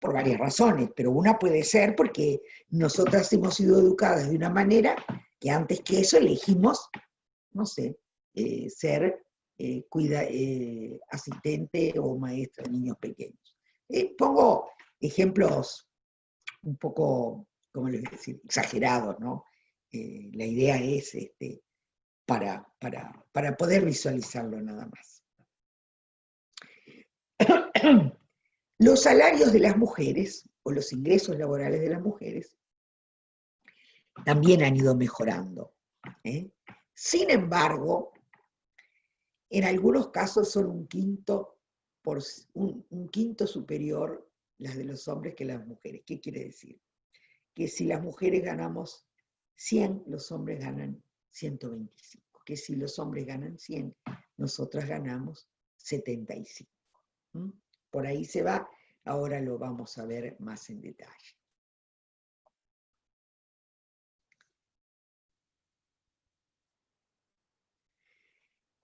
por varias razones, pero una puede ser porque nosotras hemos sido educadas de una manera que antes que eso elegimos, no sé, ser asistente o maestra de niños pequeños. Pongo ejemplos un poco, ¿cómo les voy a decir?, exagerados, ¿no? La idea es para poder visualizarlo nada más. Los salarios de las mujeres, o los ingresos laborales de las mujeres, también han ido mejorando. Sin embargo, en algunos casos son un quinto superior las de los hombres que las mujeres. ¿Qué quiere decir? Que si las mujeres ganamos 100, los hombres ganan 125. Que si los hombres ganan 100, nosotras ganamos 75. Por ahí se va, ahora lo vamos a ver más en detalle.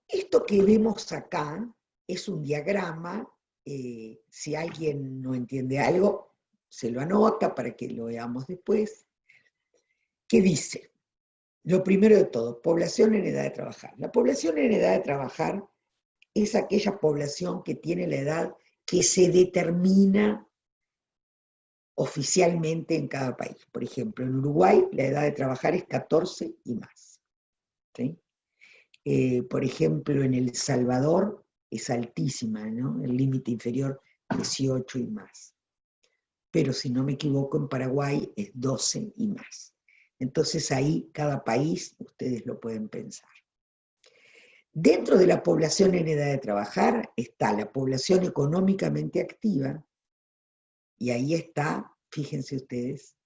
Esto que vemos acá es un diagrama, si alguien no entiende algo, se lo anota para que lo veamos después, que dice, lo primero de todo, población en edad de trabajar. La población en edad de trabajar es aquella población que tiene la edad que se determina oficialmente en cada país. Por ejemplo, en Uruguay la edad de trabajar es 14 y más. ¿Sí? Por ejemplo, en El Salvador es altísima, ¿no? El límite inferior 18 y más. Pero si no me equivoco, en Paraguay es 12 y más. Entonces ahí cada país, ustedes lo pueden pensar. Dentro de la población en edad de trabajar está la población económicamente activa, y ahí está, fíjense ustedes,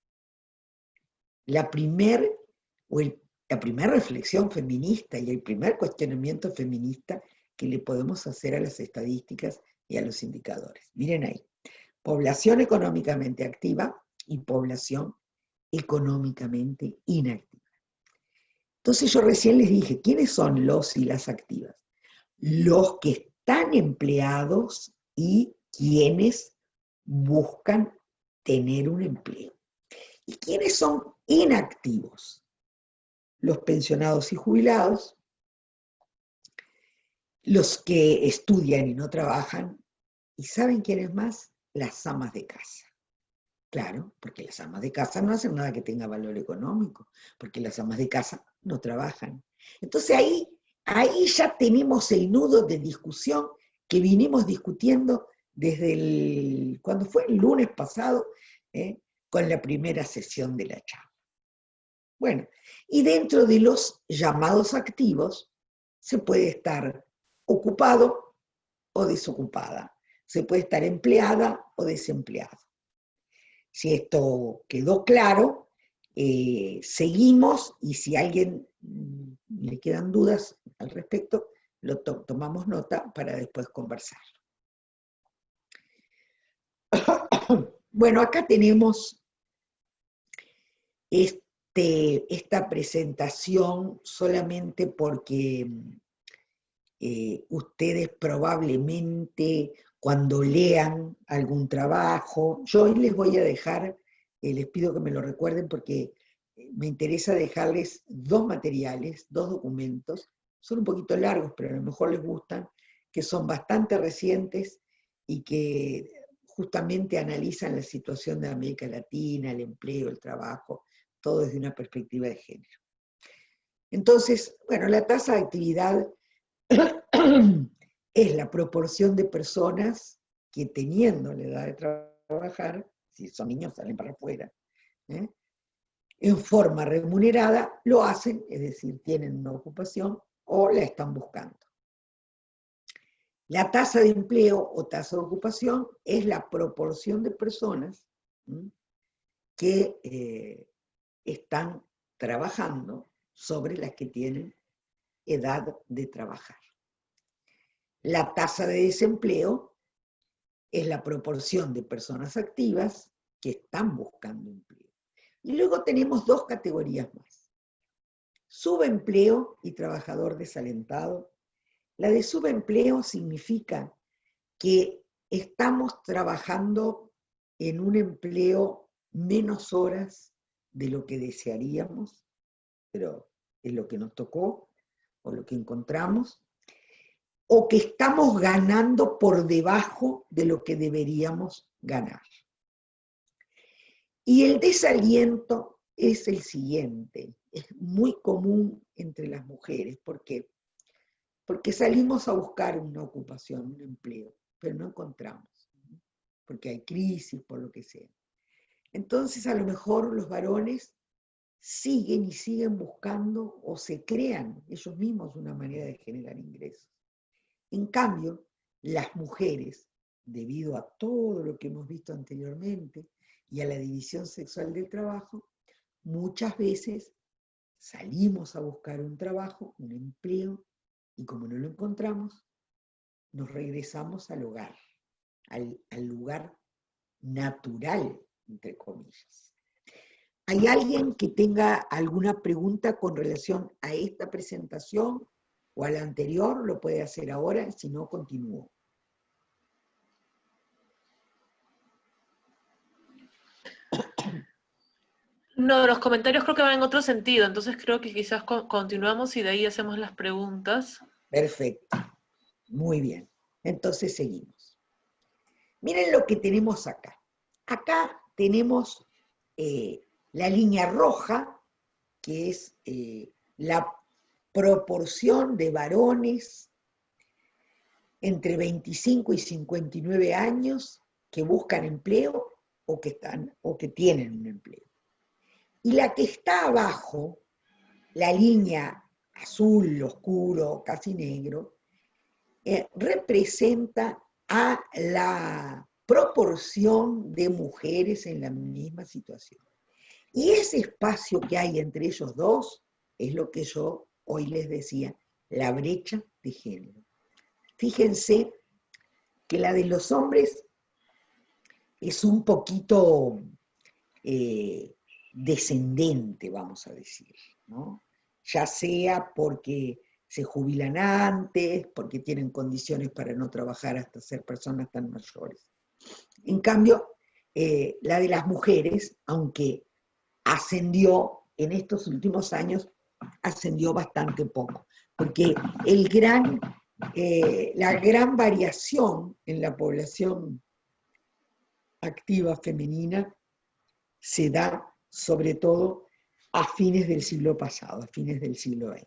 la primera reflexión feminista y el primer cuestionamiento feminista que le podemos hacer a las estadísticas y a los indicadores. Miren ahí, población económicamente activa y población económicamente inactiva. Entonces yo recién les dije, ¿quiénes son los y las activas? Los que están empleados y quienes buscan tener un empleo. ¿Y quiénes son inactivos? Los pensionados y jubilados, los que estudian y no trabajan, ¿y saben quiénes más? Las amas de casa. Claro, porque las amas de casa no hacen nada que tenga valor económico, porque las amas de casa no trabajan. Entonces ahí ya tenemos el nudo de discusión que vinimos discutiendo desde cuando fue el lunes pasado, con la primera sesión de la charla. Bueno, y dentro de los llamados activos se puede estar ocupado o desocupada, se puede estar empleada o desempleada. Si esto quedó claro, seguimos, y si a alguien le quedan dudas al respecto, tomamos nota para después conversar. Bueno, acá tenemos esta presentación solamente porque ustedes probablemente cuando lean algún trabajo, yo hoy les voy a dejar, les pido que me lo recuerden porque me interesa dejarles dos materiales, dos documentos, son un poquito largos, pero a lo mejor les gustan, que son bastante recientes y que justamente analizan la situación de América Latina, el empleo, el trabajo, todo desde una perspectiva de género. Entonces, bueno, la tasa de actividad es la proporción de personas que teniendo la edad de trabajar, si son niños salen para afuera, en forma remunerada lo hacen, es decir, tienen una ocupación o la están buscando. La tasa de empleo o tasa de ocupación es la proporción de personas que están trabajando sobre las que tienen edad de trabajar. La tasa de desempleo es la proporción de personas activas que están buscando empleo. Y luego tenemos dos categorías más. Subempleo y trabajador desalentado. La de subempleo significa que estamos trabajando en un empleo menos horas de lo que desearíamos, pero es lo que nos tocó o lo que encontramos, o que estamos ganando por debajo de lo que deberíamos ganar. Y el desaliento es el siguiente, es muy común entre las mujeres. ¿Por qué? Porque salimos a buscar una ocupación, un empleo, pero no encontramos, porque hay crisis, por lo que sea. Entonces, a lo mejor los varones siguen y siguen buscando o se crean ellos mismos una manera de generar ingresos. En cambio, las mujeres, debido a todo lo que hemos visto anteriormente y a la división sexual del trabajo, muchas veces salimos a buscar un trabajo, un empleo, y como no lo encontramos, nos regresamos al hogar, al lugar natural, entre comillas. ¿Hay alguien que tenga alguna pregunta con relación a esta presentación o a la anterior? Lo puede hacer ahora, si no, continúo. No, los comentarios creo que van en otro sentido, entonces creo que quizás continuamos y de ahí hacemos las preguntas. Perfecto, muy bien. Entonces seguimos. Miren lo que tenemos acá. Acá tenemos la línea roja, que es la proporción de varones entre 25 y 59 años que buscan empleo o que tienen un empleo. Y la que está abajo, la línea azul oscuro, casi negro, representa a la proporción de mujeres en la misma situación. Y ese espacio que hay entre ellos dos es lo que yo hoy les decía, la brecha de género. Fíjense que la de los hombres es un poquito descendente, vamos a decir, ¿no? Ya sea porque se jubilan antes, porque tienen condiciones para no trabajar hasta ser personas tan mayores. En cambio, la de las mujeres, aunque ascendió en estos últimos años, ascendió bastante poco, porque la gran variación en la población activa femenina se da sobre todo a fines del siglo pasado, a fines del siglo XX.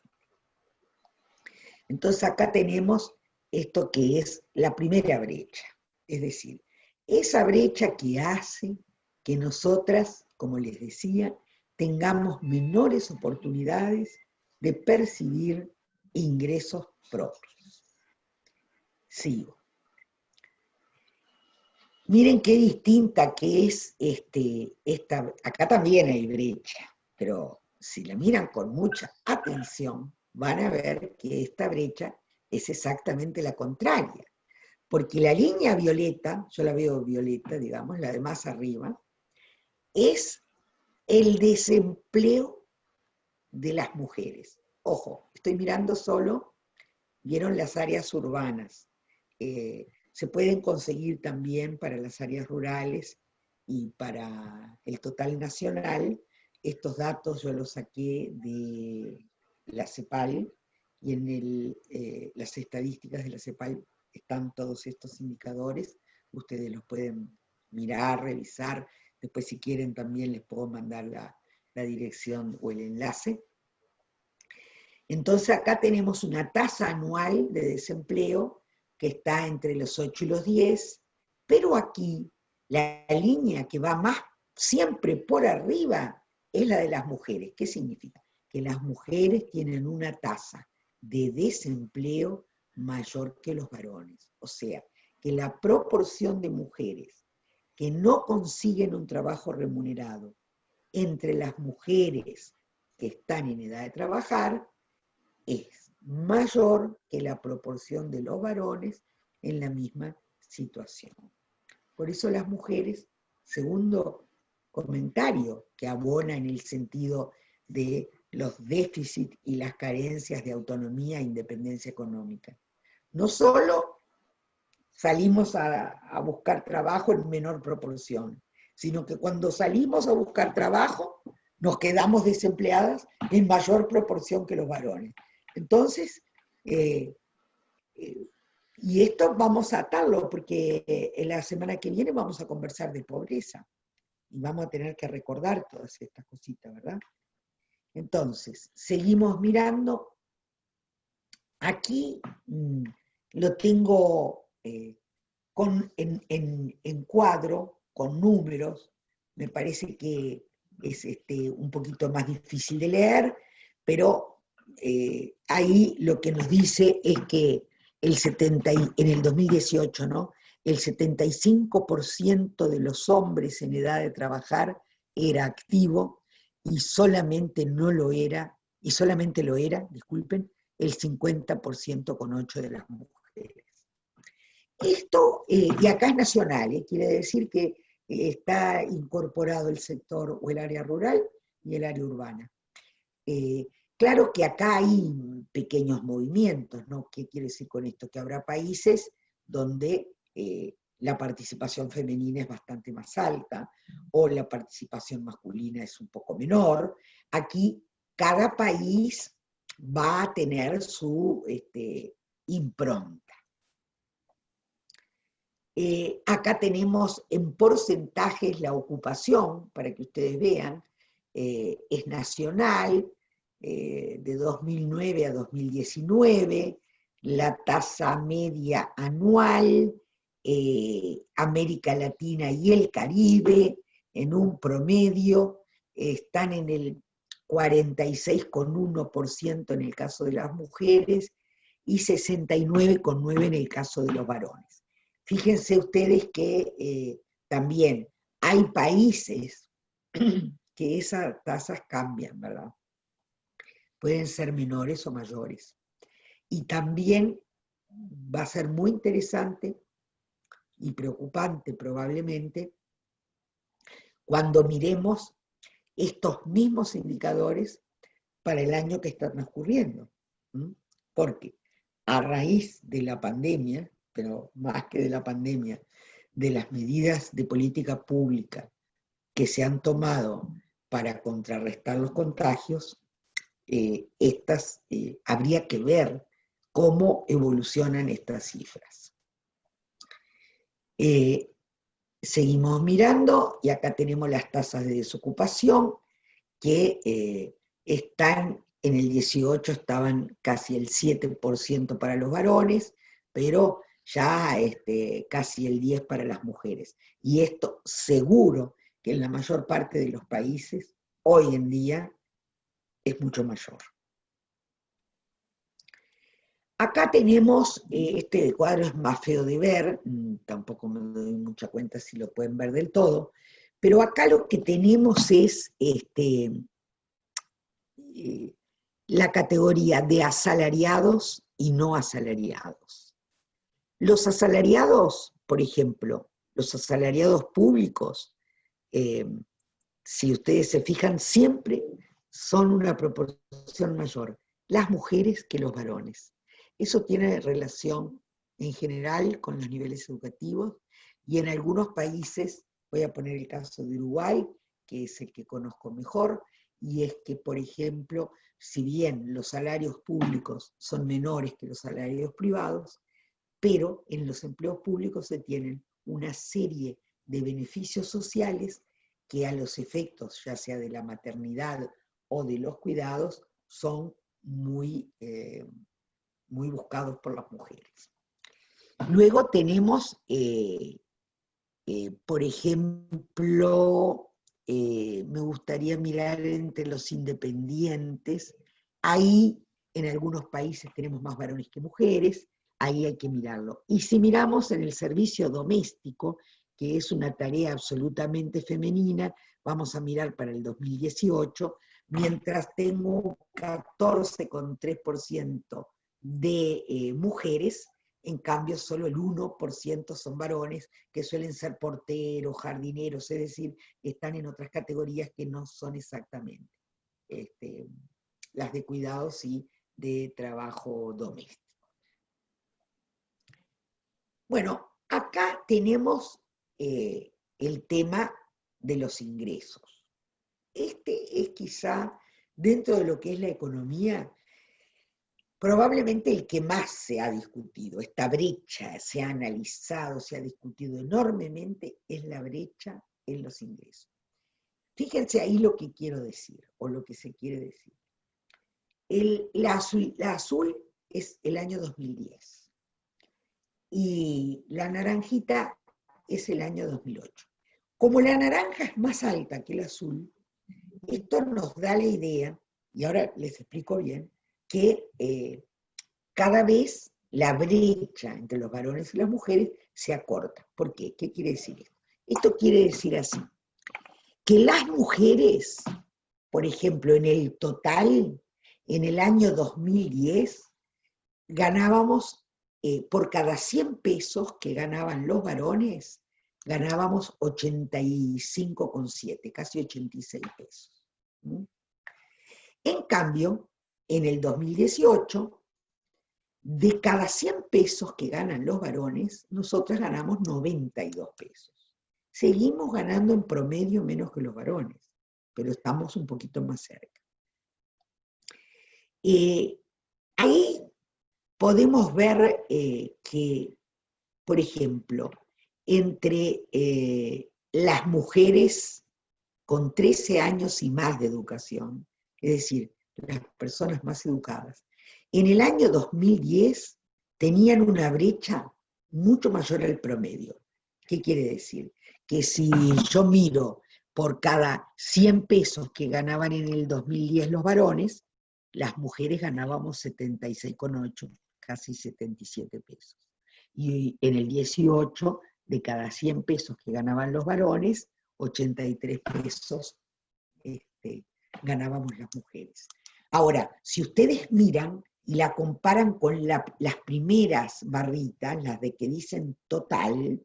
Entonces acá tenemos esto que es la primera brecha, es decir, esa brecha que hace que nosotras, como les decía, tengamos menores oportunidades de percibir ingresos propios. Sigo. Miren qué distinta que es esta. Acá también hay brecha, pero si la miran con mucha atención, van a ver que esta brecha es exactamente la contraria. Porque la línea violeta, yo la veo violeta, digamos, la de más arriba, es el desempleo de las mujeres. Ojo, estoy mirando solo, vieron las áreas urbanas. Se pueden conseguir también para las áreas rurales y para el total nacional. Estos datos yo los saqué de la CEPAL y en las estadísticas de la CEPAL están todos estos indicadores. Ustedes los pueden mirar, revisar. Después si quieren también les puedo mandar la dirección o el enlace. Entonces acá tenemos una tasa anual de desempleo que está entre los 8 y los 10, pero aquí la línea que va más siempre por arriba es la de las mujeres. ¿Qué significa? Que las mujeres tienen una tasa de desempleo mayor que los varones. O sea, que la proporción de mujeres que no consiguen un trabajo remunerado entre las mujeres que están en edad de trabajar es mayor que la proporción de los varones en la misma situación. Por eso las mujeres, segundo comentario que abona en el sentido de los déficits y las carencias de autonomía e independencia económica. No solo salimos a buscar trabajo en menor proporción, sino que cuando salimos a buscar trabajo, nos quedamos desempleadas en mayor proporción que los varones. Entonces, y esto vamos a atarlo, porque en la semana que viene vamos a conversar de pobreza, y vamos a tener que recordar todas estas cositas, ¿verdad? Entonces, seguimos mirando. Aquí lo tengo en cuadro, con números. Me parece que es un poquito más difícil de leer, pero ahí lo que nos dice es que en el 2018, ¿no? El 75% de los hombres en edad de trabajar era activo, y solamente lo era, disculpen, el 50,8% de las mujeres. Esto, y acá es nacional, quiere decir que está incorporado el sector o el área rural y el área urbana. Claro que acá hay pequeños movimientos, ¿no? ¿Qué quiere decir con esto? Que habrá países donde la participación femenina es bastante más alta, o la participación masculina es un poco menor. Aquí cada país va a tener su impronta. Acá tenemos en porcentajes la ocupación, para que ustedes vean, es nacional, de 2009 a 2019, la tasa media anual, América Latina y el Caribe, en un promedio, están en el 46,1% en el caso de las mujeres y 69,9% en el caso de los varones. Fíjense ustedes que también hay países que esas tasas cambian, ¿verdad? Pueden ser menores o mayores. Y también va a ser muy interesante y preocupante probablemente cuando miremos estos mismos indicadores para el año que está transcurriendo. Porque a raíz de la pandemia, pero más que de la pandemia, de las medidas de política pública que se han tomado para contrarrestar los contagios, habría que ver cómo evolucionan estas cifras. Seguimos mirando, y acá tenemos las tasas de desocupación, que están en el 18, estaban casi el 7% para los varones, pero ya casi el 10% para las mujeres. Y esto seguro que en la mayor parte de los países, hoy en día, es mucho mayor. Acá tenemos, este cuadro es más feo de ver, tampoco me doy mucha cuenta si lo pueden ver del todo, pero acá lo que tenemos es la categoría de asalariados y no asalariados. Los asalariados, por ejemplo, los asalariados públicos, si ustedes se fijan, siempre son una proporción mayor, las mujeres que los varones. Eso tiene relación en general con los niveles educativos, y en algunos países, voy a poner el caso de Uruguay, que es el que conozco mejor, y es que, por ejemplo, si bien los salarios públicos son menores que los salarios privados, pero en los empleos públicos se tienen una serie de beneficios sociales que a los efectos, ya sea de la maternidad o de los cuidados, son muy buscados por las mujeres. Luego tenemos, por ejemplo, me gustaría mirar entre los independientes. Ahí en algunos países tenemos más varones que mujeres, ahí hay que mirarlo. Y si miramos en el servicio doméstico, que es una tarea absolutamente femenina, vamos a mirar para el 2018, mientras tengo un 14,3% de mujeres, en cambio solo el 1% son varones, que suelen ser porteros, jardineros, es decir, están en otras categorías que no son exactamente las de cuidados y de trabajo doméstico. Bueno, acá tenemos el tema de los ingresos. Este es quizá, dentro de lo que es la economía, probablemente el que más se ha discutido. Esta brecha se ha analizado, se ha discutido enormemente, es la brecha en los ingresos. Fíjense ahí lo que quiero decir, o lo que se quiere decir. La azul es el año 2010, y la naranjita es el año 2008. Como la naranja es más alta que el azul, esto nos da la idea, y ahora les explico bien, que cada vez la brecha entre los varones y las mujeres se acorta. ¿Por qué? ¿Qué quiere decir esto? Esto quiere decir así, que las mujeres, por ejemplo, en el total, en el año 2010, ganábamos, por cada 100 pesos que ganaban los varones, ganábamos 85,7, casi 86 pesos. En cambio, en el 2018, de cada 100 pesos que ganan los varones, nosotros ganamos 92 pesos. Seguimos ganando en promedio menos que los varones, pero estamos un poquito más cerca. Ahí podemos ver que, por ejemplo, entre las mujeres con 13 años y más de educación, es decir, las personas más educadas, en el año 2010 tenían una brecha mucho mayor al promedio. ¿Qué quiere decir? Que si yo miro por cada 100 pesos que ganaban en el 2010 los varones, las mujeres ganábamos 76,8, casi 77 pesos. Y en el 18, de cada 100 pesos que ganaban los varones, 83 pesos ganábamos las mujeres. Ahora, si ustedes miran y la comparan con las primeras barritas, las de que dicen total,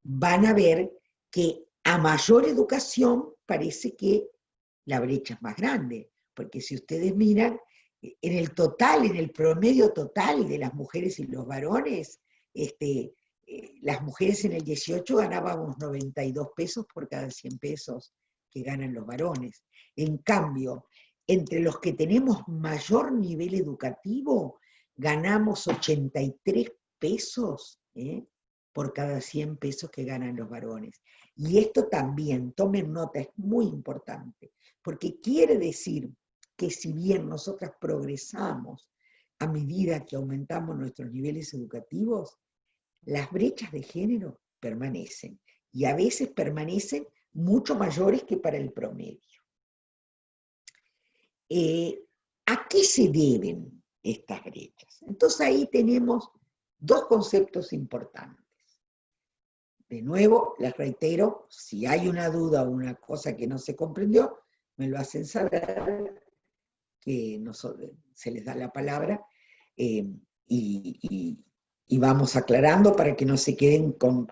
van a ver que a mayor educación parece que la brecha es más grande, porque si ustedes miran, en el total, en el promedio total de las mujeres y los varones, las mujeres en el 18 ganábamos 92 pesos por cada 100 pesos que ganan los varones. En cambio, entre los que tenemos mayor nivel educativo, ganamos 83 pesos por cada 100 pesos que ganan los varones. Y esto también, tomen nota, es muy importante, porque quiere decir que si bien nosotras progresamos a medida que aumentamos nuestros niveles educativos, las brechas de género permanecen, y a veces permanecen mucho mayores que para el promedio. ¿A qué se deben estas brechas? Entonces ahí tenemos dos conceptos importantes. De nuevo, les reitero, si hay una duda o una cosa que no se comprendió, me lo hacen saber, que se les da la palabra, y vamos aclarando para que no se queden con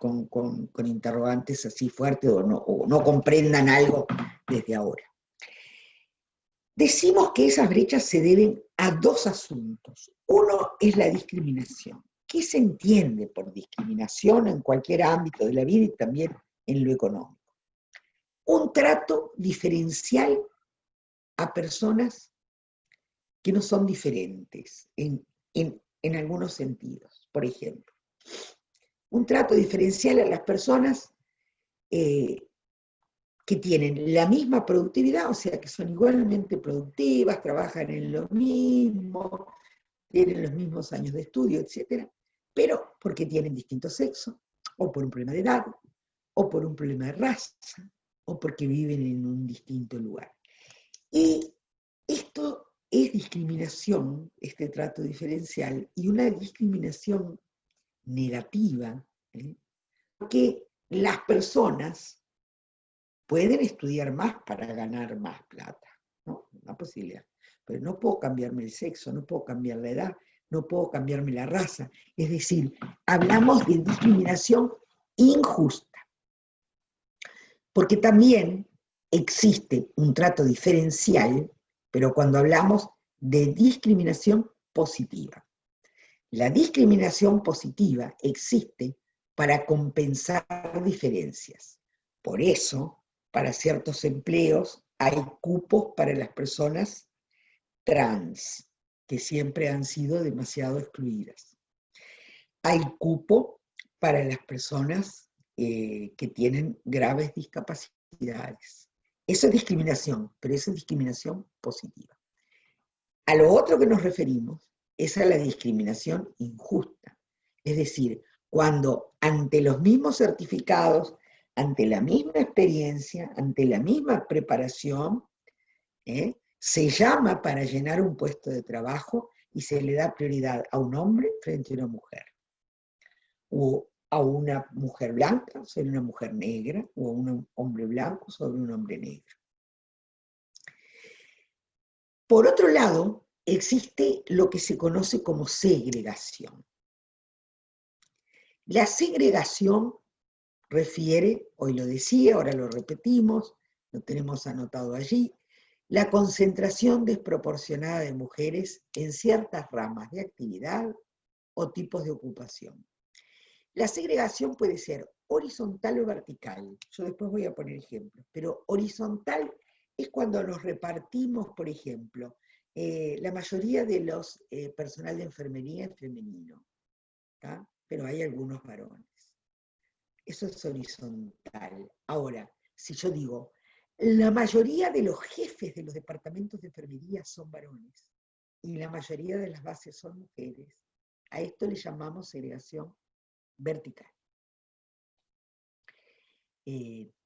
interrogantes así fuertes o no comprendan algo desde ahora. Decimos que esas brechas se deben a dos asuntos. Uno es la discriminación. ¿Qué se entiende por discriminación en cualquier ámbito de la vida y también en lo económico? Un trato diferencial a personas que no son diferentes en algunos sentidos. Por ejemplo, un trato diferencial a las personas que tienen la misma productividad, o sea, que son igualmente productivas, trabajan en lo mismo, tienen los mismos años de estudio, etc., pero porque tienen distinto sexo, o por un problema de edad, o por un problema de raza, o porque viven en un distinto lugar. Y esto es discriminación, este trato diferencial, y una discriminación negativa, porque las personas pueden estudiar más para ganar más plata, ¿no? Una posibilidad. Pero no puedo cambiarme el sexo, no puedo cambiar la edad, no puedo cambiarme la raza. Es decir, hablamos de discriminación injusta. Porque también existe un trato diferencial, pero cuando hablamos de discriminación positiva. La discriminación positiva existe para compensar diferencias. Por eso, para ciertos empleos hay cupos para las personas trans, que siempre han sido demasiado excluidas. Hay cupo para las personas que tienen graves discapacidades. Eso es discriminación, pero eso es discriminación positiva. A lo otro que nos referimos es a la discriminación injusta. Es decir, cuando ante los mismos certificados, ante la misma experiencia, ante la misma preparación, se llama para llenar un puesto de trabajo y se le da prioridad a un hombre frente a una mujer. O a una mujer blanca sobre una mujer negra, o a un hombre blanco sobre un hombre negro. Por otro lado, existe lo que se conoce como segregación. La segregación refiere, hoy lo decía, ahora lo repetimos, lo tenemos anotado allí, la concentración desproporcionada de mujeres en ciertas ramas de actividad o tipos de ocupación. La segregación puede ser horizontal o vertical. Yo después voy a poner ejemplos, pero horizontal es cuando nos repartimos, por ejemplo, la mayoría de los personal de enfermería es femenino, ¿tá? Pero hay algunos varones. Eso es horizontal. Ahora, si yo digo, la mayoría de los jefes de los departamentos de enfermería son varones y la mayoría de las bases son mujeres, a esto le llamamos segregación vertical.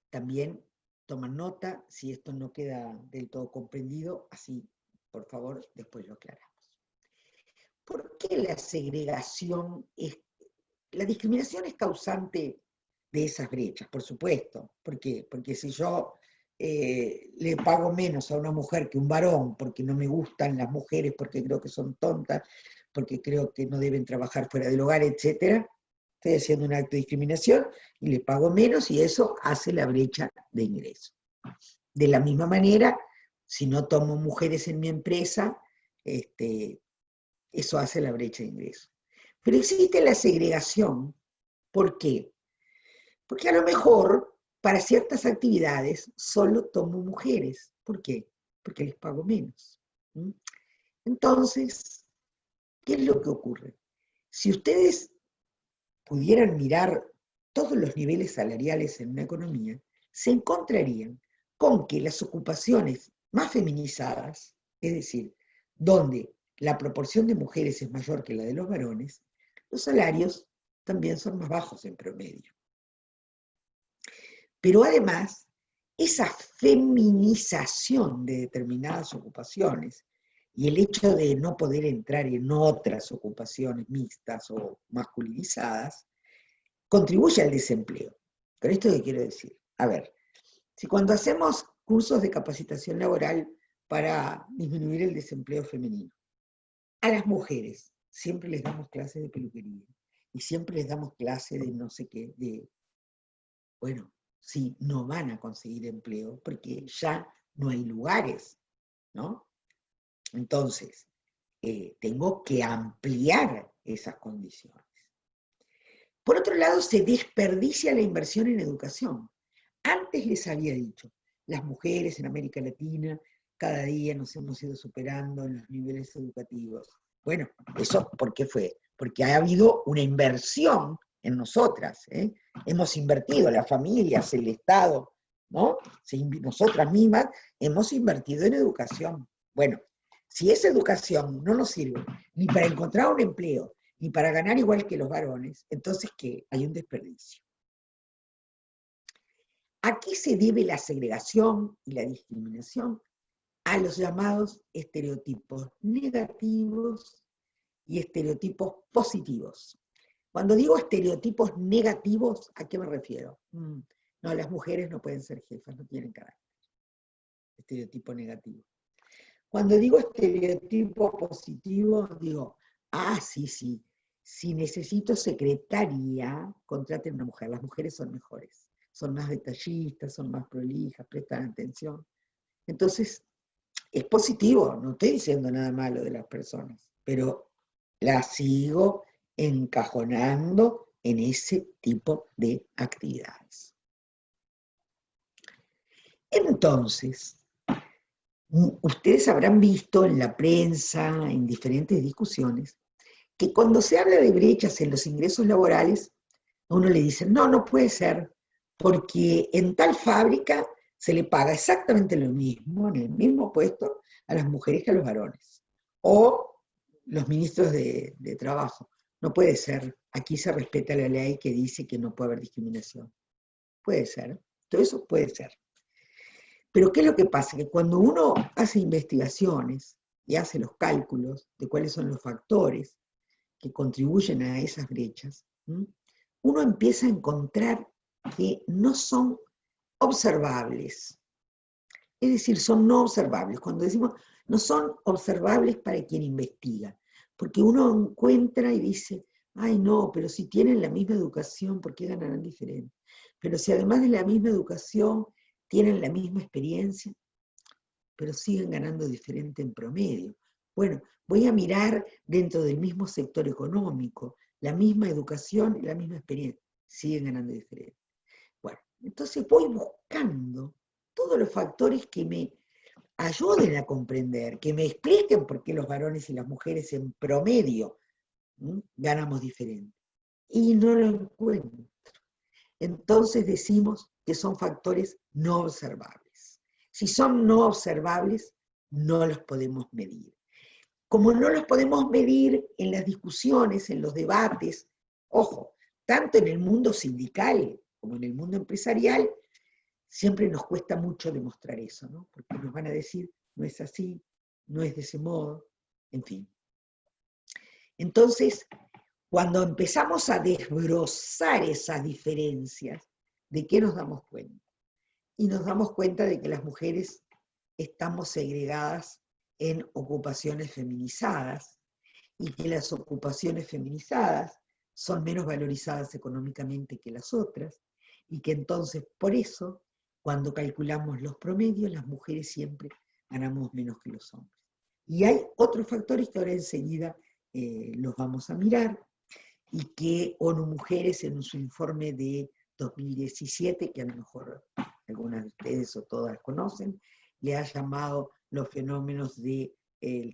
También toman nota, si esto no queda del todo comprendido, así, por favor, después lo aclaramos. ¿Por qué la segregación la discriminación es causante de esas brechas? Por supuesto. ¿Por qué? Porque si yo le pago menos a una mujer que a un varón, porque no me gustan las mujeres, porque creo que son tontas, porque creo que no deben trabajar fuera del hogar, etc., estoy haciendo un acto de discriminación y le pago menos y eso hace la brecha de ingreso. De la misma manera, si no tomo mujeres en mi empresa, eso hace la brecha de ingreso. Pero existe la segregación. ¿Por qué? Porque a lo mejor para ciertas actividades solo tomo mujeres. ¿Por qué? Porque les pago menos. Entonces, ¿qué es lo que ocurre? Si ustedes pudieran mirar todos los niveles salariales en una economía, se encontrarían con que las ocupaciones más feminizadas, es decir, donde la proporción de mujeres es mayor que la de los varones, los salarios también son más bajos en promedio. Pero además, esa feminización de determinadas ocupaciones y el hecho de no poder entrar en otras ocupaciones mixtas o masculinizadas, contribuye al desempleo. ¿Con esto qué quiero decir? A ver, si cuando hacemos cursos de capacitación laboral para disminuir el desempleo femenino, a las mujeres siempre les damos clases de peluquería y siempre les damos clases de no sé qué, bueno, sí, no van a conseguir empleo porque ya no hay lugares, ¿no? Entonces, tengo que ampliar esas condiciones. Por otro lado, se desperdicia la inversión en educación. Antes les había dicho, las mujeres en América Latina cada día nos hemos ido superando en los niveles educativos. Bueno, ¿eso por qué fue? Porque ha habido una inversión en nosotras. Hemos invertido, las familias, el Estado, ¿no? Nosotras mismas hemos invertido en educación. Bueno, si esa educación no nos sirve ni para encontrar un empleo, ni para ganar igual que los varones, entonces, ¿qué? Hay un desperdicio. ¿A qué se debe la segregación y la discriminación? A los llamados estereotipos negativos y estereotipos positivos. Cuando digo estereotipos negativos, ¿a qué me refiero? No, las mujeres no pueden ser jefas, no tienen carácter. Estereotipo negativo. Cuando digo estereotipo positivo, digo, sí, si necesito secretaria, contraten una mujer. Las mujeres son mejores, son más detallistas, son más prolijas, prestan atención. Entonces, es positivo, no estoy diciendo nada malo de las personas, pero las sigo encajonando en ese tipo de actividades. Entonces, ustedes habrán visto en la prensa, en diferentes discusiones, que cuando se habla de brechas en los ingresos laborales, a uno le dicen, no, no puede ser, porque en tal fábrica se le paga exactamente lo mismo, en el mismo puesto, a las mujeres que a los varones. O los ministros de trabajo. No puede ser. Aquí se respeta la ley que dice que no puede haber discriminación. Puede ser. Todo eso puede ser. Pero ¿qué es lo que pasa? Que cuando uno hace investigaciones y hace los cálculos de cuáles son los factores que contribuyen a esas brechas, uno empieza a encontrar que no son observables. Es decir, son no observables. Cuando decimos no son observables para quien investiga, porque uno encuentra y dice, ay no, pero si tienen la misma educación, ¿por qué ganarán diferente? Pero si además de la misma educación tienen la misma experiencia, pero siguen ganando diferente en promedio. Bueno, voy a mirar dentro del mismo sector económico, la misma educación y la misma experiencia, siguen ganando diferente. Bueno, entonces voy buscando todos los factores que me ayuden a comprender, que me expliquen por qué los varones y las mujeres en promedio ganamos diferente. Y no lo encuentro. Entonces decimos que son factores no observables. Si son no observables, no los podemos medir. Como no los podemos medir en las discusiones, en los debates, ojo, tanto en el mundo sindical como en el mundo empresarial, siempre nos cuesta mucho demostrar eso, ¿no? Porque nos van a decir, no es así, no es de ese modo, en fin. Entonces, cuando empezamos a desbrozar esas diferencias, ¿de qué nos damos cuenta? Y nos damos cuenta de que las mujeres estamos segregadas en ocupaciones feminizadas, y que las ocupaciones feminizadas son menos valorizadas económicamente que las otras, y que entonces por eso, cuando calculamos los promedios, las mujeres siempre ganamos menos que los hombres. Y hay otros factores que ahora enseguida los vamos a mirar, y que ONU Mujeres en su informe de 2017, que a lo mejor algunas de ustedes o todas conocen, le ha llamado los fenómenos del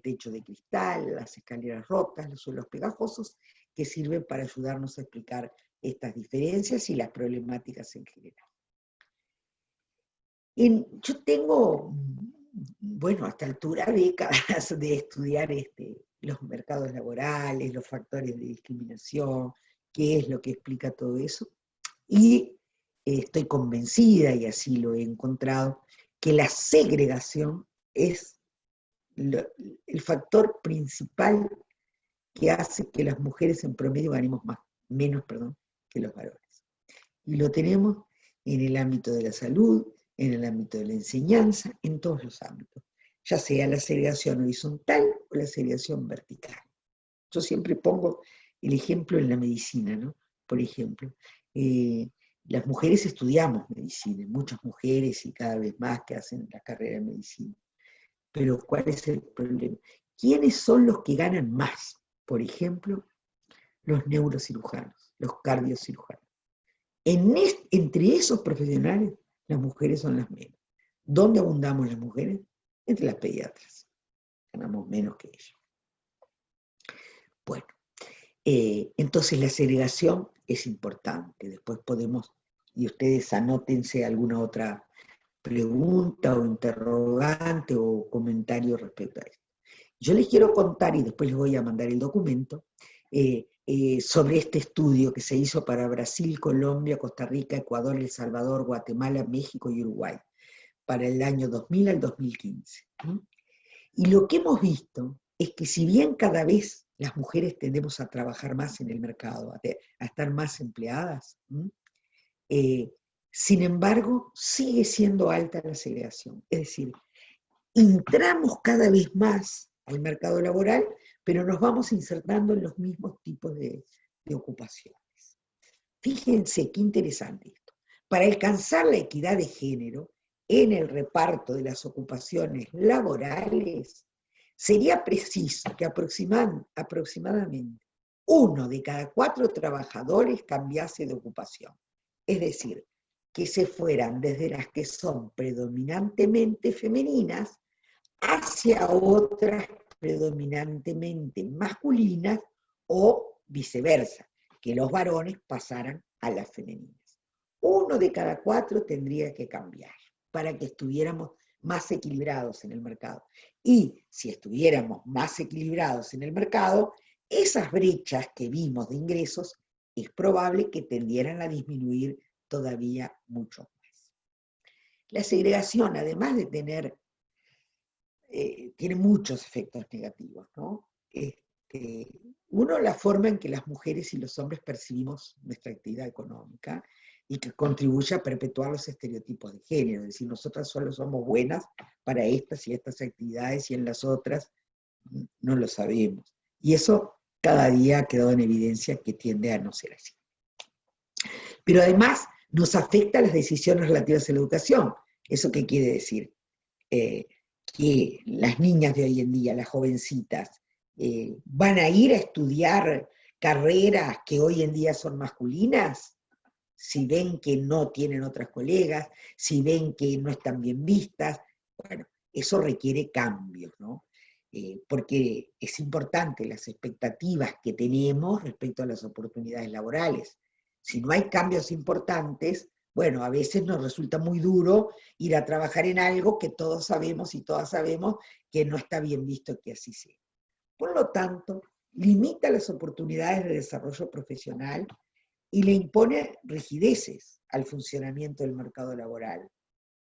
techo de cristal, las escaleras rotas, los suelos pegajosos, que sirven para ayudarnos a explicar estas diferencias y las problemáticas en general. Yo tengo, bueno, a esta altura décadas de estudiar los mercados laborales, los factores de discriminación, qué es lo que explica todo eso, y estoy convencida, y así lo he encontrado, que la segregación es el factor principal que hace que las mujeres en promedio ganemos menos que los varones. Y lo tenemos en el ámbito de la salud, en el ámbito de la enseñanza, en todos los ámbitos, ya sea la segregación horizontal o la segregación vertical. Yo siempre pongo el ejemplo en la medicina, ¿no? Por ejemplo, las mujeres estudiamos medicina, muchas mujeres y cada vez más que hacen la carrera de medicina. Pero ¿cuál es el problema? ¿Quiénes son los que ganan más? Por ejemplo, los neurocirujanos, los cardiocirujanos. Entre esos profesionales, las mujeres son las menos. ¿Dónde abundamos las mujeres? Entre las pediatras. Ganamos menos que ellas. Bueno, entonces la segregación es importante. Después podemos, y ustedes anótense alguna otra pregunta o interrogante o comentario respecto a esto. Yo les quiero contar, y después les voy a mandar el documento, sobre este estudio que se hizo para Brasil, Colombia, Costa Rica, Ecuador, El Salvador, Guatemala, México y Uruguay, para el año 2000 al 2015. Y lo que hemos visto es que si bien cada vez las mujeres tendemos a trabajar más en el mercado, a estar más empleadas, sin embargo, sigue siendo alta la segregación. Es decir, entramos cada vez más al mercado laboral, pero nos vamos insertando en los mismos tipos de ocupaciones. Fíjense qué interesante esto. Para alcanzar la equidad de género en el reparto de las ocupaciones laborales, sería preciso que aproximadamente 1 de cada 4 trabajadores cambiase de ocupación. Es decir, que se fueran desde las que son predominantemente femeninas hacia otras predominantemente masculinas o viceversa, que los varones pasaran a las femeninas. 1 de cada 4 tendría que cambiar para que estuviéramos más equilibrados en el mercado. Y si estuviéramos más equilibrados en el mercado, esas brechas que vimos de ingresos es probable que tendieran a disminuir todavía mucho más. La segregación, además de tener, tiene muchos efectos negativos, ¿no? Uno, la forma en que las mujeres y los hombres percibimos nuestra actividad económica y que contribuye a perpetuar los estereotipos de género, es decir, nosotras solo somos buenas para estas y estas actividades y en las otras no lo sabemos. Y eso cada día ha quedado en evidencia que tiende a no ser así. Pero además nos afecta las decisiones relativas a la educación. ¿Eso qué quiere decir? Que las niñas de hoy en día, las jovencitas, van a ir a estudiar carreras que hoy en día son masculinas, si ven que no tienen otras colegas, si ven que no están bien vistas. Bueno, eso requiere cambios, ¿no? Porque es importante las expectativas que tenemos respecto a las oportunidades laborales. Si no hay cambios importantes, bueno, a veces nos resulta muy duro ir a trabajar en algo que todos sabemos y todas sabemos que no está bien visto que así sea. Por lo tanto, limita las oportunidades de desarrollo profesional y le impone rigideces al funcionamiento del mercado laboral,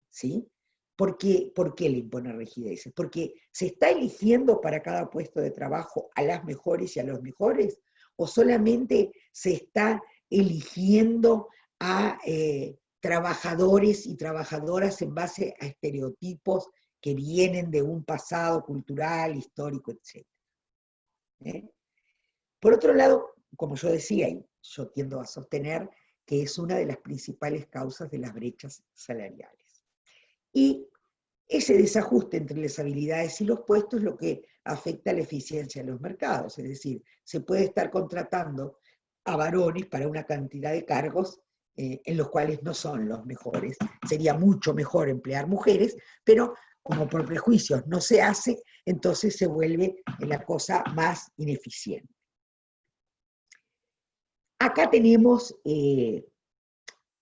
¿sí? ¿Por qué le impone rigideces? Porque se está eligiendo para cada puesto de trabajo a las mejores y a los mejores, o solamente se está eligiendo a trabajadores y trabajadoras en base a estereotipos que vienen de un pasado cultural, histórico, etc. Por otro lado, como yo decía, y yo tiendo a sostener que es una de las principales causas de las brechas salariales. Y ese desajuste entre las habilidades y los puestos es lo que afecta a la eficiencia de los mercados, es decir, se puede estar contratando a varones para una cantidad de cargos en los cuales no son los mejores. Sería mucho mejor emplear mujeres, pero como por prejuicios no se hace, entonces se vuelve la cosa más ineficiente. Acá tenemos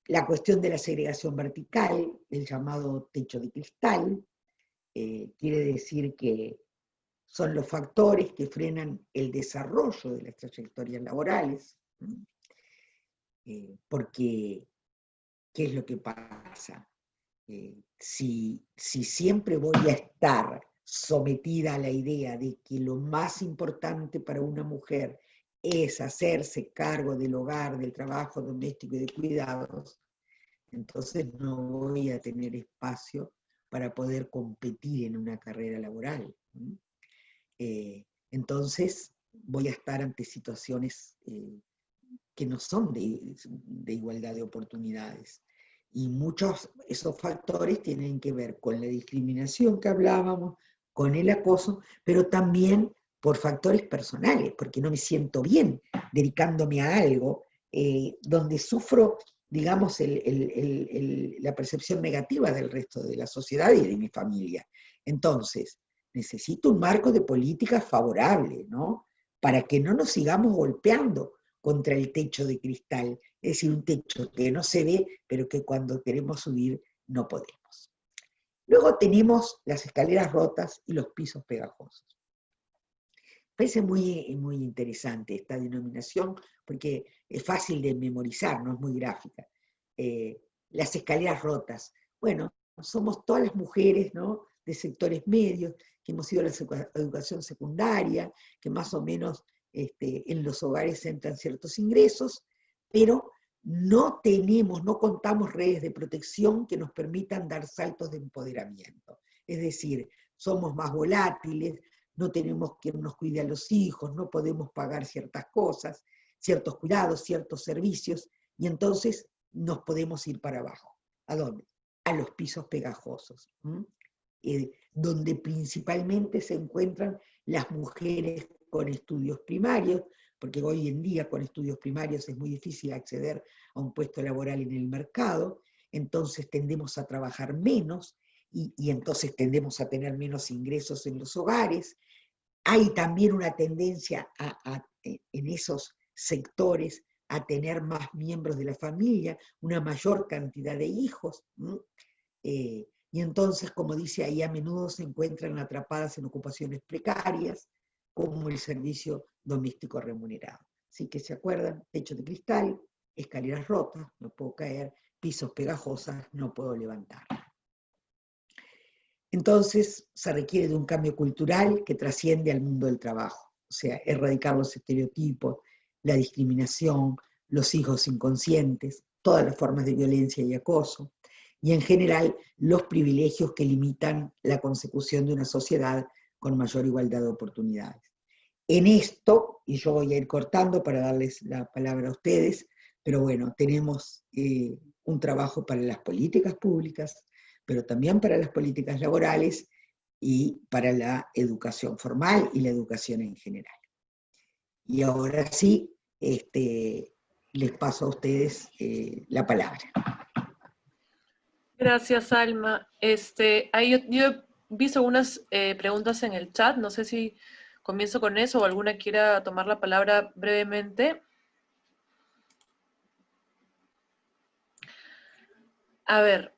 la cuestión de la segregación vertical, el llamado techo de cristal. Quiere decir que son los factores que frenan el desarrollo de las trayectorias laborales, porque ¿qué es lo que pasa? Si siempre voy a estar sometida a la idea de que lo más importante para una mujer es hacerse cargo del hogar, del trabajo doméstico y de cuidados, entonces no voy a tener espacio para poder competir en una carrera laboral. Entonces voy a estar ante situaciones que no son de igualdad de oportunidades. Y muchos de esos factores tienen que ver con la discriminación que hablábamos, con el acoso, pero también por factores personales, porque no me siento bien dedicándome a algo donde sufro, digamos, la percepción negativa del resto de la sociedad y de mi familia. Entonces, necesito un marco de políticas favorable, ¿no? Para que no nos sigamos golpeando contra el techo de cristal, es decir, un techo que no se ve, pero que cuando queremos subir no podemos. Luego tenemos las escaleras rotas y los pisos pegajosos. Parece muy, muy interesante esta denominación, porque es fácil de memorizar, no es muy gráfica. Las escaleras rotas. Bueno, somos todas las mujeres, ¿no?, de sectores medios, que hemos ido a la educación secundaria, que más o menos en los hogares entran ciertos ingresos, pero no contamos redes de protección que nos permitan dar saltos de empoderamiento. Es decir, somos más volátiles, no tenemos quien nos cuide a los hijos, no podemos pagar ciertas cosas, ciertos cuidados, ciertos servicios, y entonces nos podemos ir para abajo. ¿A dónde? A los pisos pegajosos, donde principalmente se encuentran las mujeres con estudios primarios, porque hoy en día con estudios primarios es muy difícil acceder a un puesto laboral en el mercado, entonces tendemos a trabajar menos y entonces tendemos a tener menos ingresos en los hogares. Hay también una tendencia en esos sectores a tener más miembros de la familia, una mayor cantidad de hijos, y entonces, como dice ahí, a menudo se encuentran atrapadas en ocupaciones precarias, como el servicio doméstico remunerado. Así que se acuerdan, techo de cristal, escaleras rotas, no puedo caer, pisos pegajosas, no puedo levantar. Entonces se requiere de un cambio cultural que trasciende al mundo del trabajo, o sea, erradicar los estereotipos, la discriminación, los hijos inconscientes, todas las formas de violencia y acoso, y en general los privilegios que limitan la consecución de una sociedad con mayor igualdad de oportunidades. En esto, y yo voy a ir cortando para darles la palabra a ustedes, pero bueno, tenemos un trabajo para las políticas públicas, pero también para las políticas laborales y para la educación formal y la educación en general. Y ahora sí, les paso a ustedes la palabra. Gracias, Alma. Ahí yo he visto algunas preguntas en el chat, no sé si comienzo con eso o alguna quiera tomar la palabra brevemente. A ver,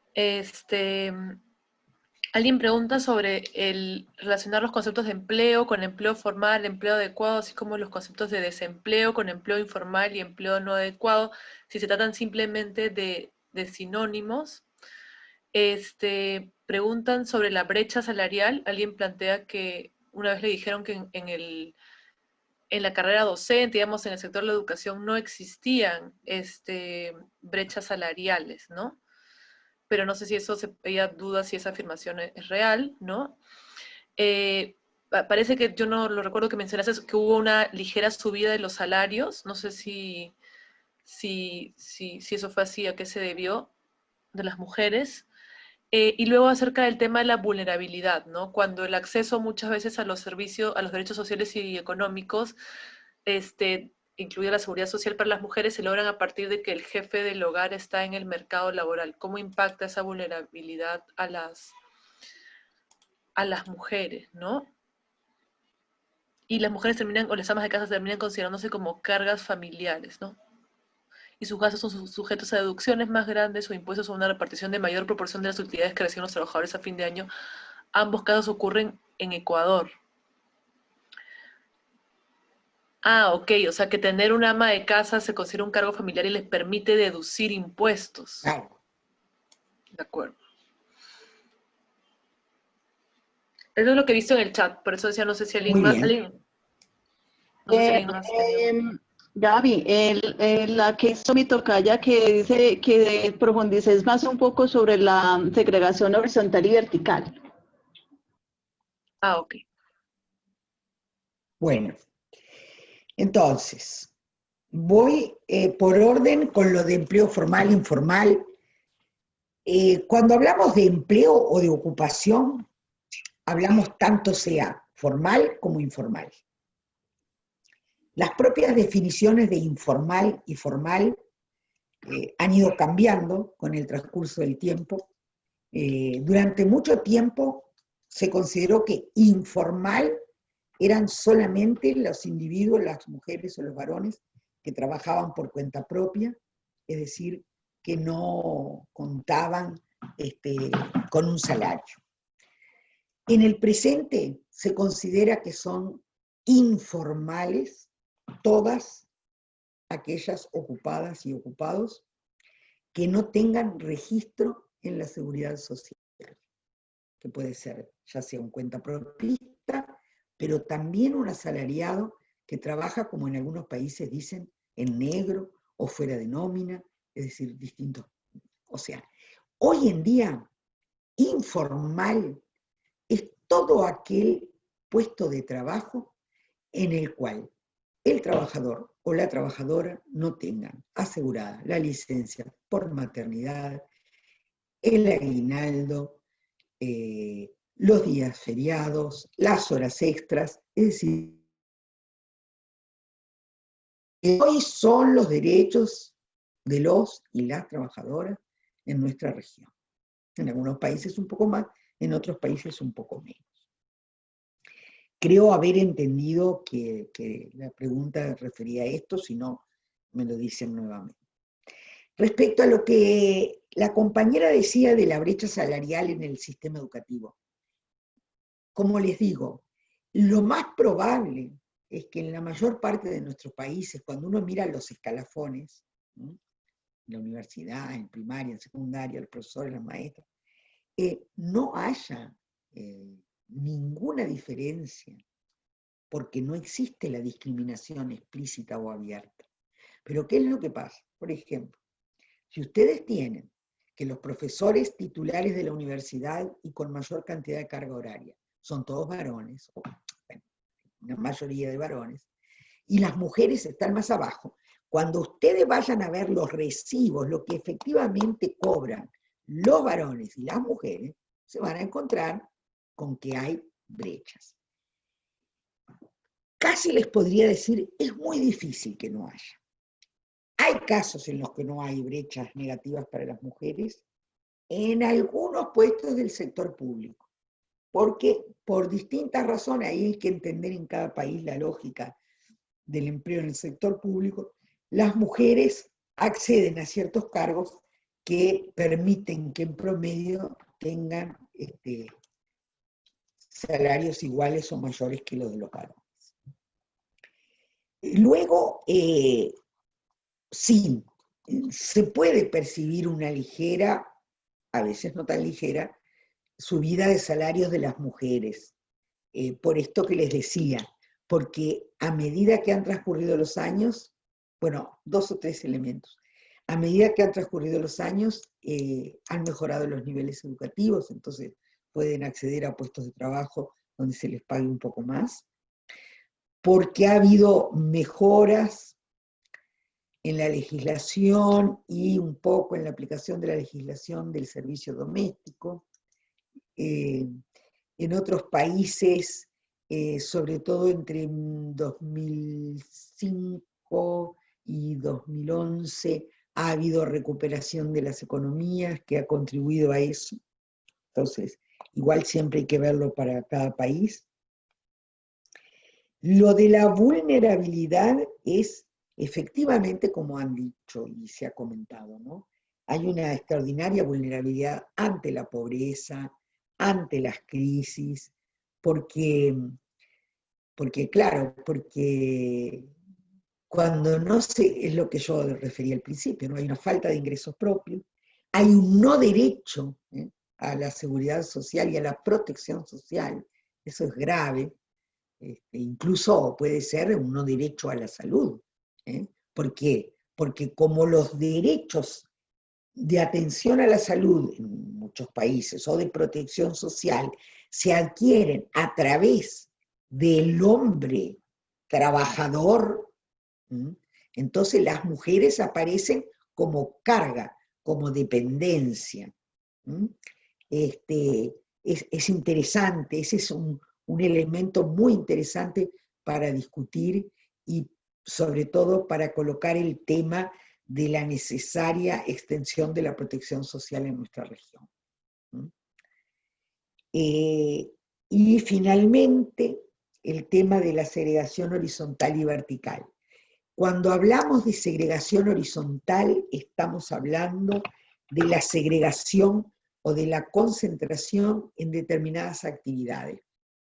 alguien pregunta sobre el relacionar los conceptos de empleo con empleo formal, empleo adecuado, así como los conceptos de desempleo con empleo informal y empleo no adecuado, si se tratan simplemente de sinónimos. Preguntan sobre la brecha salarial. Alguien plantea que una vez le dijeron que en la carrera docente, digamos, en el sector de la educación, no existían brechas salariales, ¿no? Pero no sé si eso, ella duda si esa afirmación es real, ¿no? Parece que yo no lo recuerdo que mencionaste, que hubo una ligera subida de los salarios, no sé si eso fue así, a qué se debió, de las mujeres. Y luego acerca del tema de la vulnerabilidad, ¿no? Cuando el acceso muchas veces a los servicios, a los derechos sociales y económicos, incluida la seguridad social para las mujeres, se logran a partir de que el jefe del hogar está en el mercado laboral. ¿Cómo impacta esa vulnerabilidad a las mujeres, ¿no? Y las mujeres terminan, o las amas de casa terminan considerándose como cargas familiares, ¿no? Y sus gastos son sujetos a deducciones más grandes o impuestos a una repartición de mayor proporción de las utilidades que reciben los trabajadores a fin de año. Ambos casos ocurren en Ecuador. Ah, ok, o sea que tener una ama de casa se considera un cargo familiar y les permite deducir impuestos. Claro. De acuerdo. Eso es lo que he visto en el chat, por eso decía, no sé si alguien más... No sé si alguien más tenía... Gaby, la que hizo mi tocaya que dice que profundices más un poco sobre la segregación horizontal y vertical. Ah, ok. Bueno, entonces, voy por orden con lo de empleo formal e informal. Cuando hablamos de empleo o de ocupación, hablamos tanto sea formal como informal. Las propias definiciones de informal y formal han ido cambiando con el transcurso del tiempo. Durante mucho tiempo se consideró que informal eran solamente los individuos, las mujeres o los varones que trabajaban por cuenta propia, es decir, que no contaban con un salario. En el presente se considera que son informales todas aquellas ocupadas y ocupados que no tengan registro en la seguridad social, que puede ser ya sea un cuentapropista, pero también un asalariado que trabaja, como en algunos países dicen, en negro o fuera de nómina, es decir, distintos. O sea, hoy en día, informal es todo aquel puesto de trabajo en el cual el trabajador o la trabajadora no tengan asegurada la licencia por maternidad, el aguinaldo, los días feriados, las horas extras, es decir, hoy son los derechos de los y las trabajadoras en nuestra región. En algunos países un poco más, en otros países un poco menos. Creo haber entendido que la pregunta refería a esto, si no, me lo dicen nuevamente. Respecto a lo que la compañera decía de la brecha salarial en el sistema educativo, como les digo, lo más probable es que en la mayor parte de nuestros países, cuando uno mira los escalafones, ¿no?, en la universidad, en primaria, en secundaria, los profesores, las maestras, no haya ninguna diferencia, porque no existe la discriminación explícita o abierta. Pero ¿qué es lo que pasa? Por ejemplo, si ustedes tienen que los profesores titulares de la universidad y con mayor cantidad de carga horaria son todos varones, o bueno, una mayoría de varones, y las mujeres están más abajo, cuando ustedes vayan a ver los recibos, lo que efectivamente cobran los varones y las mujeres, se van a encontrar con que hay brechas. Casi les podría decir, es muy difícil que no haya. Hay casos en los que no hay brechas negativas para las mujeres en algunos puestos del sector público, porque por distintas razones, ahí hay que entender en cada país la lógica del empleo en el sector público, las mujeres acceden a ciertos cargos que permiten que en promedio tengan salarios iguales o mayores que los de los varones. Luego, sí, se puede percibir una ligera, a veces no tan ligera, subida de salarios de las mujeres, por esto que les decía, porque a medida que han transcurrido los años, bueno, 2 o 3 elementos, a medida que han transcurrido los años, han mejorado los niveles educativos, entonces pueden acceder a puestos de trabajo donde se les pague un poco más, porque ha habido mejoras en la legislación y un poco en la aplicación de la legislación del servicio doméstico. En otros países, sobre todo entre 2005 y 2011, ha habido recuperación de las economías que ha contribuido a eso. Entonces, igual siempre hay que verlo para cada país. Lo de la vulnerabilidad es efectivamente, como han dicho y se ha comentado, ¿no? Hay una extraordinaria vulnerabilidad ante la pobreza, ante las crisis, porque cuando no se, es lo que yo refería al principio, ¿no? Hay una falta de ingresos propios, hay un no derecho a la seguridad social y a la protección social, eso es grave, incluso puede ser un no derecho a la salud. ¿Por qué? Porque como los derechos de atención a la salud en muchos países o de protección social se adquieren a través del hombre trabajador, entonces las mujeres aparecen como carga, como dependencia. Es interesante, ese es un elemento muy interesante para discutir y sobre todo para colocar el tema de la necesaria extensión de la protección social en nuestra región. Y finalmente, el tema de la segregación horizontal y vertical. Cuando hablamos de segregación horizontal, estamos hablando de la segregación o de la concentración en determinadas actividades.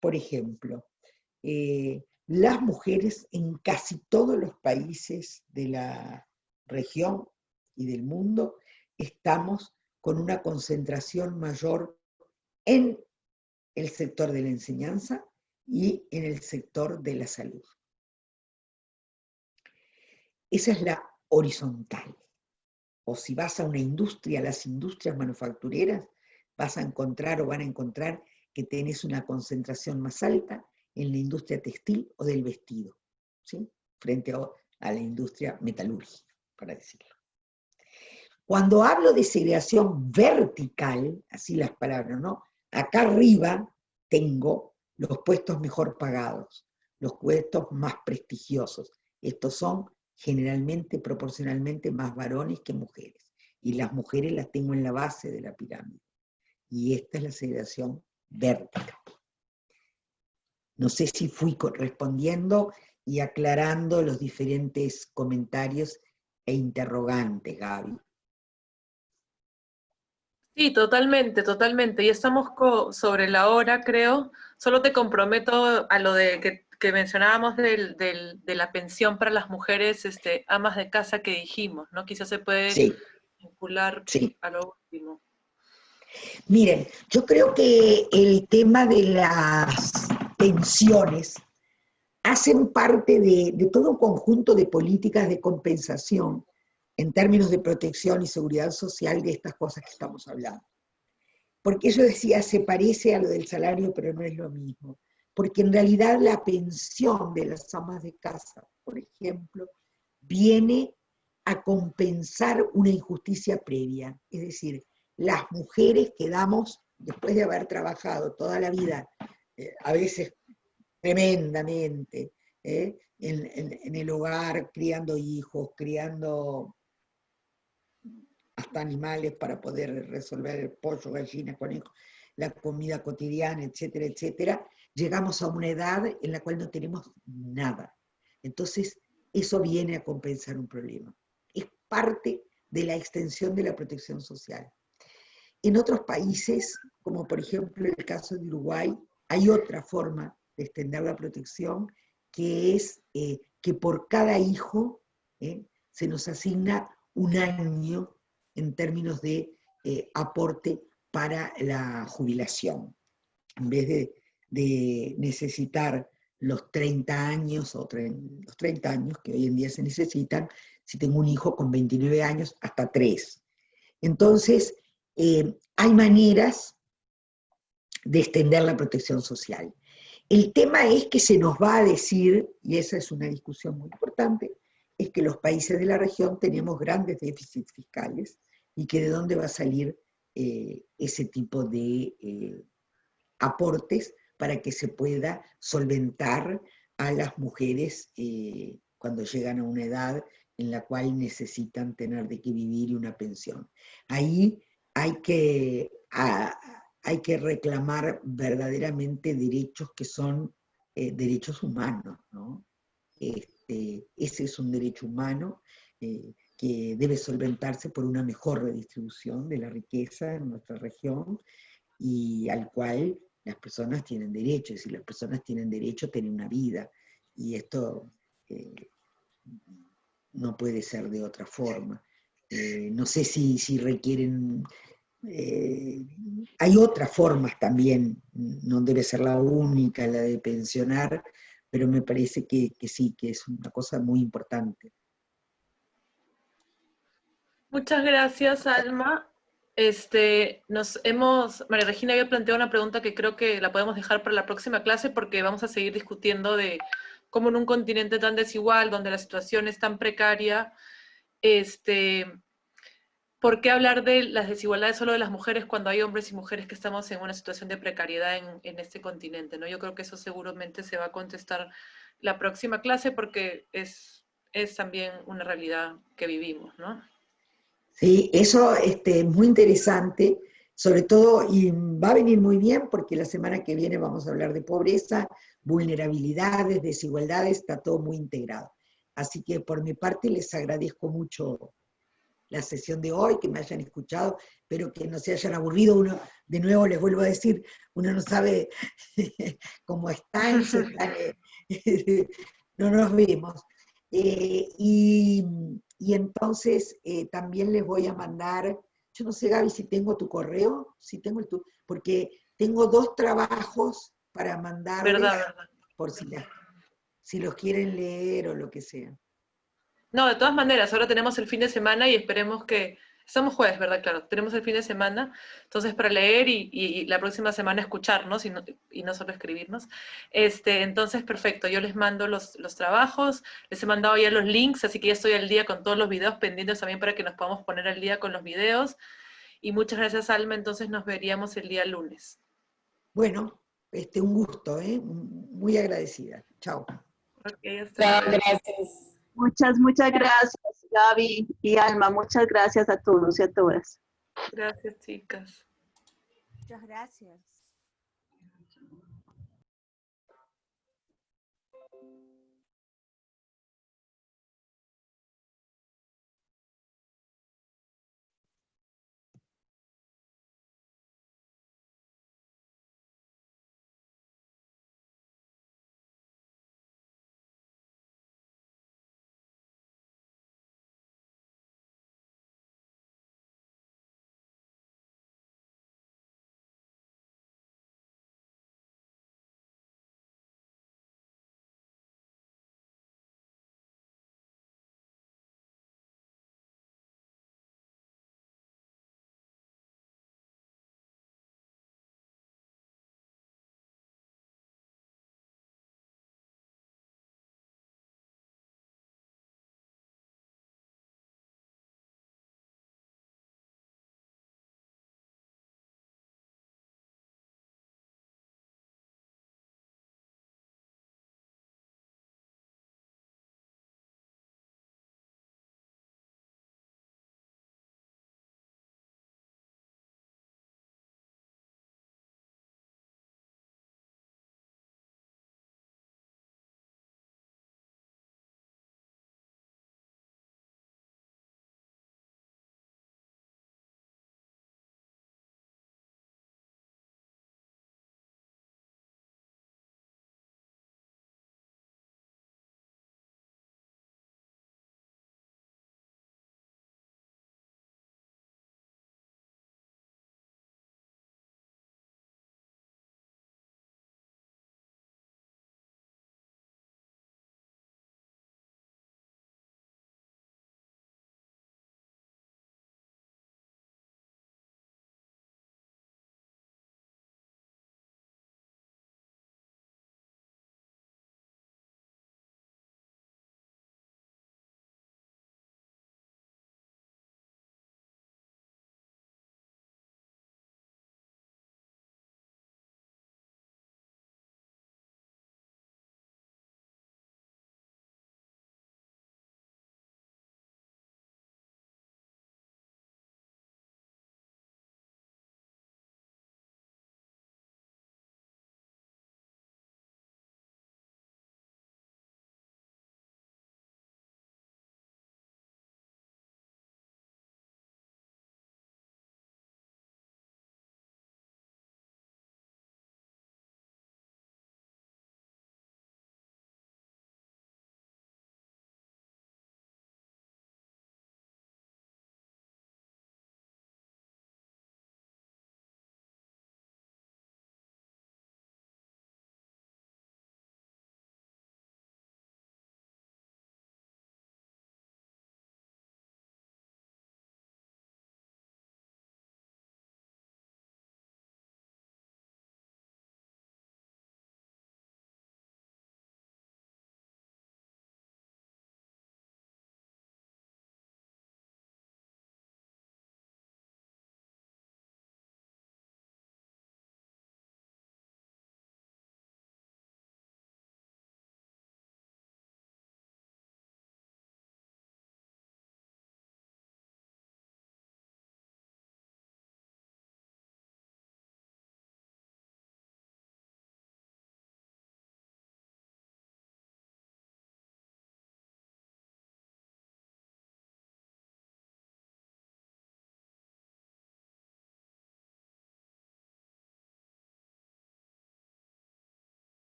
Por ejemplo, las mujeres en casi todos los países de la región y del mundo estamos con una concentración mayor en el sector de la enseñanza y en el sector de la salud. Esa es la horizontal. O si vas a una industria, las industrias manufactureras, vas a encontrar o van a encontrar que tenés una concentración más alta en la industria textil o del vestido, ¿sí? Frente a la industria metalúrgica, para decirlo. Cuando hablo de segregación vertical, así las palabras, ¿no? Acá arriba tengo los puestos mejor pagados, los puestos más prestigiosos. Estos son generalmente, proporcionalmente, más varones que mujeres. y las mujeres las tengo en la base de la pirámide. Y esta es la segregación vertical. No sé si fui respondiendo y aclarando los diferentes comentarios e interrogantes, Gaby. Sí, totalmente, totalmente. Y estamos sobre la hora, creo. Solo te comprometo a lo de que mencionábamos de la pensión para las mujeres amas de casa que dijimos, ¿no? Quizás se puede Sí, vincular sí. a lo último. Miren, yo creo que el tema de las pensiones hacen parte de todo un conjunto de políticas de compensación en términos de protección y seguridad social de estas cosas que estamos hablando. Porque yo decía, se parece a lo del salario, pero no es lo mismo. Porque en realidad la pensión de las amas de casa, por ejemplo, viene a compensar una injusticia previa. Es decir, las mujeres quedamos, después de haber trabajado toda la vida, a veces tremendamente, en el hogar, criando hijos, criando hasta animales para poder resolver el pollo, gallinas, conejos, la comida cotidiana, etcétera, etcétera, llegamos a una edad en la cual no tenemos nada. Entonces, eso viene a compensar un problema. Es parte de la extensión de la protección social. En otros países, como por ejemplo el caso de Uruguay, hay otra forma de extender la protección, que es que por cada hijo se nos asigna un año en términos de aporte para la jubilación. En vez de necesitar los 30 años, los 30 años que hoy en día se necesitan, si tengo un hijo con 29 años, hasta 3. Entonces, hay maneras de extender la protección social. El tema es que se nos va a decir, y esa es una discusión muy importante, es que los países de la región tenemos grandes déficits fiscales y que de dónde va a salir ese tipo de aportes para que se pueda solventar a las mujeres cuando llegan a una edad en la cual necesitan tener de qué vivir y una pensión. Ahí hay que reclamar verdaderamente derechos que son derechos humanos, ¿no? Ese es un derecho humano que debe solventarse por una mejor redistribución de la riqueza en nuestra región y al cual las personas tienen derecho, y si las personas tienen derecho, tienen una vida, y esto no puede ser de otra forma. No sé si requieren... hay otras formas también, no debe ser la única, la de pensionar, pero me parece que sí, que es una cosa muy importante. Muchas gracias, Alma. María Regina había planteado una pregunta que creo que la podemos dejar para la próxima clase porque vamos a seguir discutiendo de cómo en un continente tan desigual, donde la situación es tan precaria, ¿por qué hablar de las desigualdades solo de las mujeres cuando hay hombres y mujeres que estamos en una situación de precariedad en este continente, ¿no? Yo creo que eso seguramente se va a contestar la próxima clase porque es también una realidad que vivimos, ¿no? Sí, eso es muy interesante, sobre todo, y va a venir muy bien porque la semana que viene vamos a hablar de pobreza, vulnerabilidades, desigualdades, está todo muy integrado. Así que por mi parte les agradezco mucho la sesión de hoy, que me hayan escuchado, pero que no se hayan aburrido. Uno, de nuevo les vuelvo a decir, uno no sabe cómo están, si están no nos vemos. Y entonces también les voy a mandar, yo no sé, Gaby, si tengo tu correo, si tengo porque tengo 2 trabajos para mandarles, Verdad. por si los quieren leer o lo que sea. No, de todas maneras, ahora tenemos el fin de semana y esperemos que... Estamos jueves, ¿verdad? Claro, tenemos el fin de semana, entonces para leer y la próxima semana escucharnos y no solo escribirnos. Entonces, perfecto, yo les mando los trabajos, les he mandado ya los links, así que ya estoy al día con todos los videos pendientes también para que nos podamos poner al día con los videos. Y muchas gracias, Alma, entonces nos veríamos el día lunes. Bueno, un gusto, muy agradecida. Chao. Okay, hasta luego. Gracias. Muchas gracias. Gaby y Alma, muchas gracias a todos y a todas. Gracias, chicas. Muchas gracias.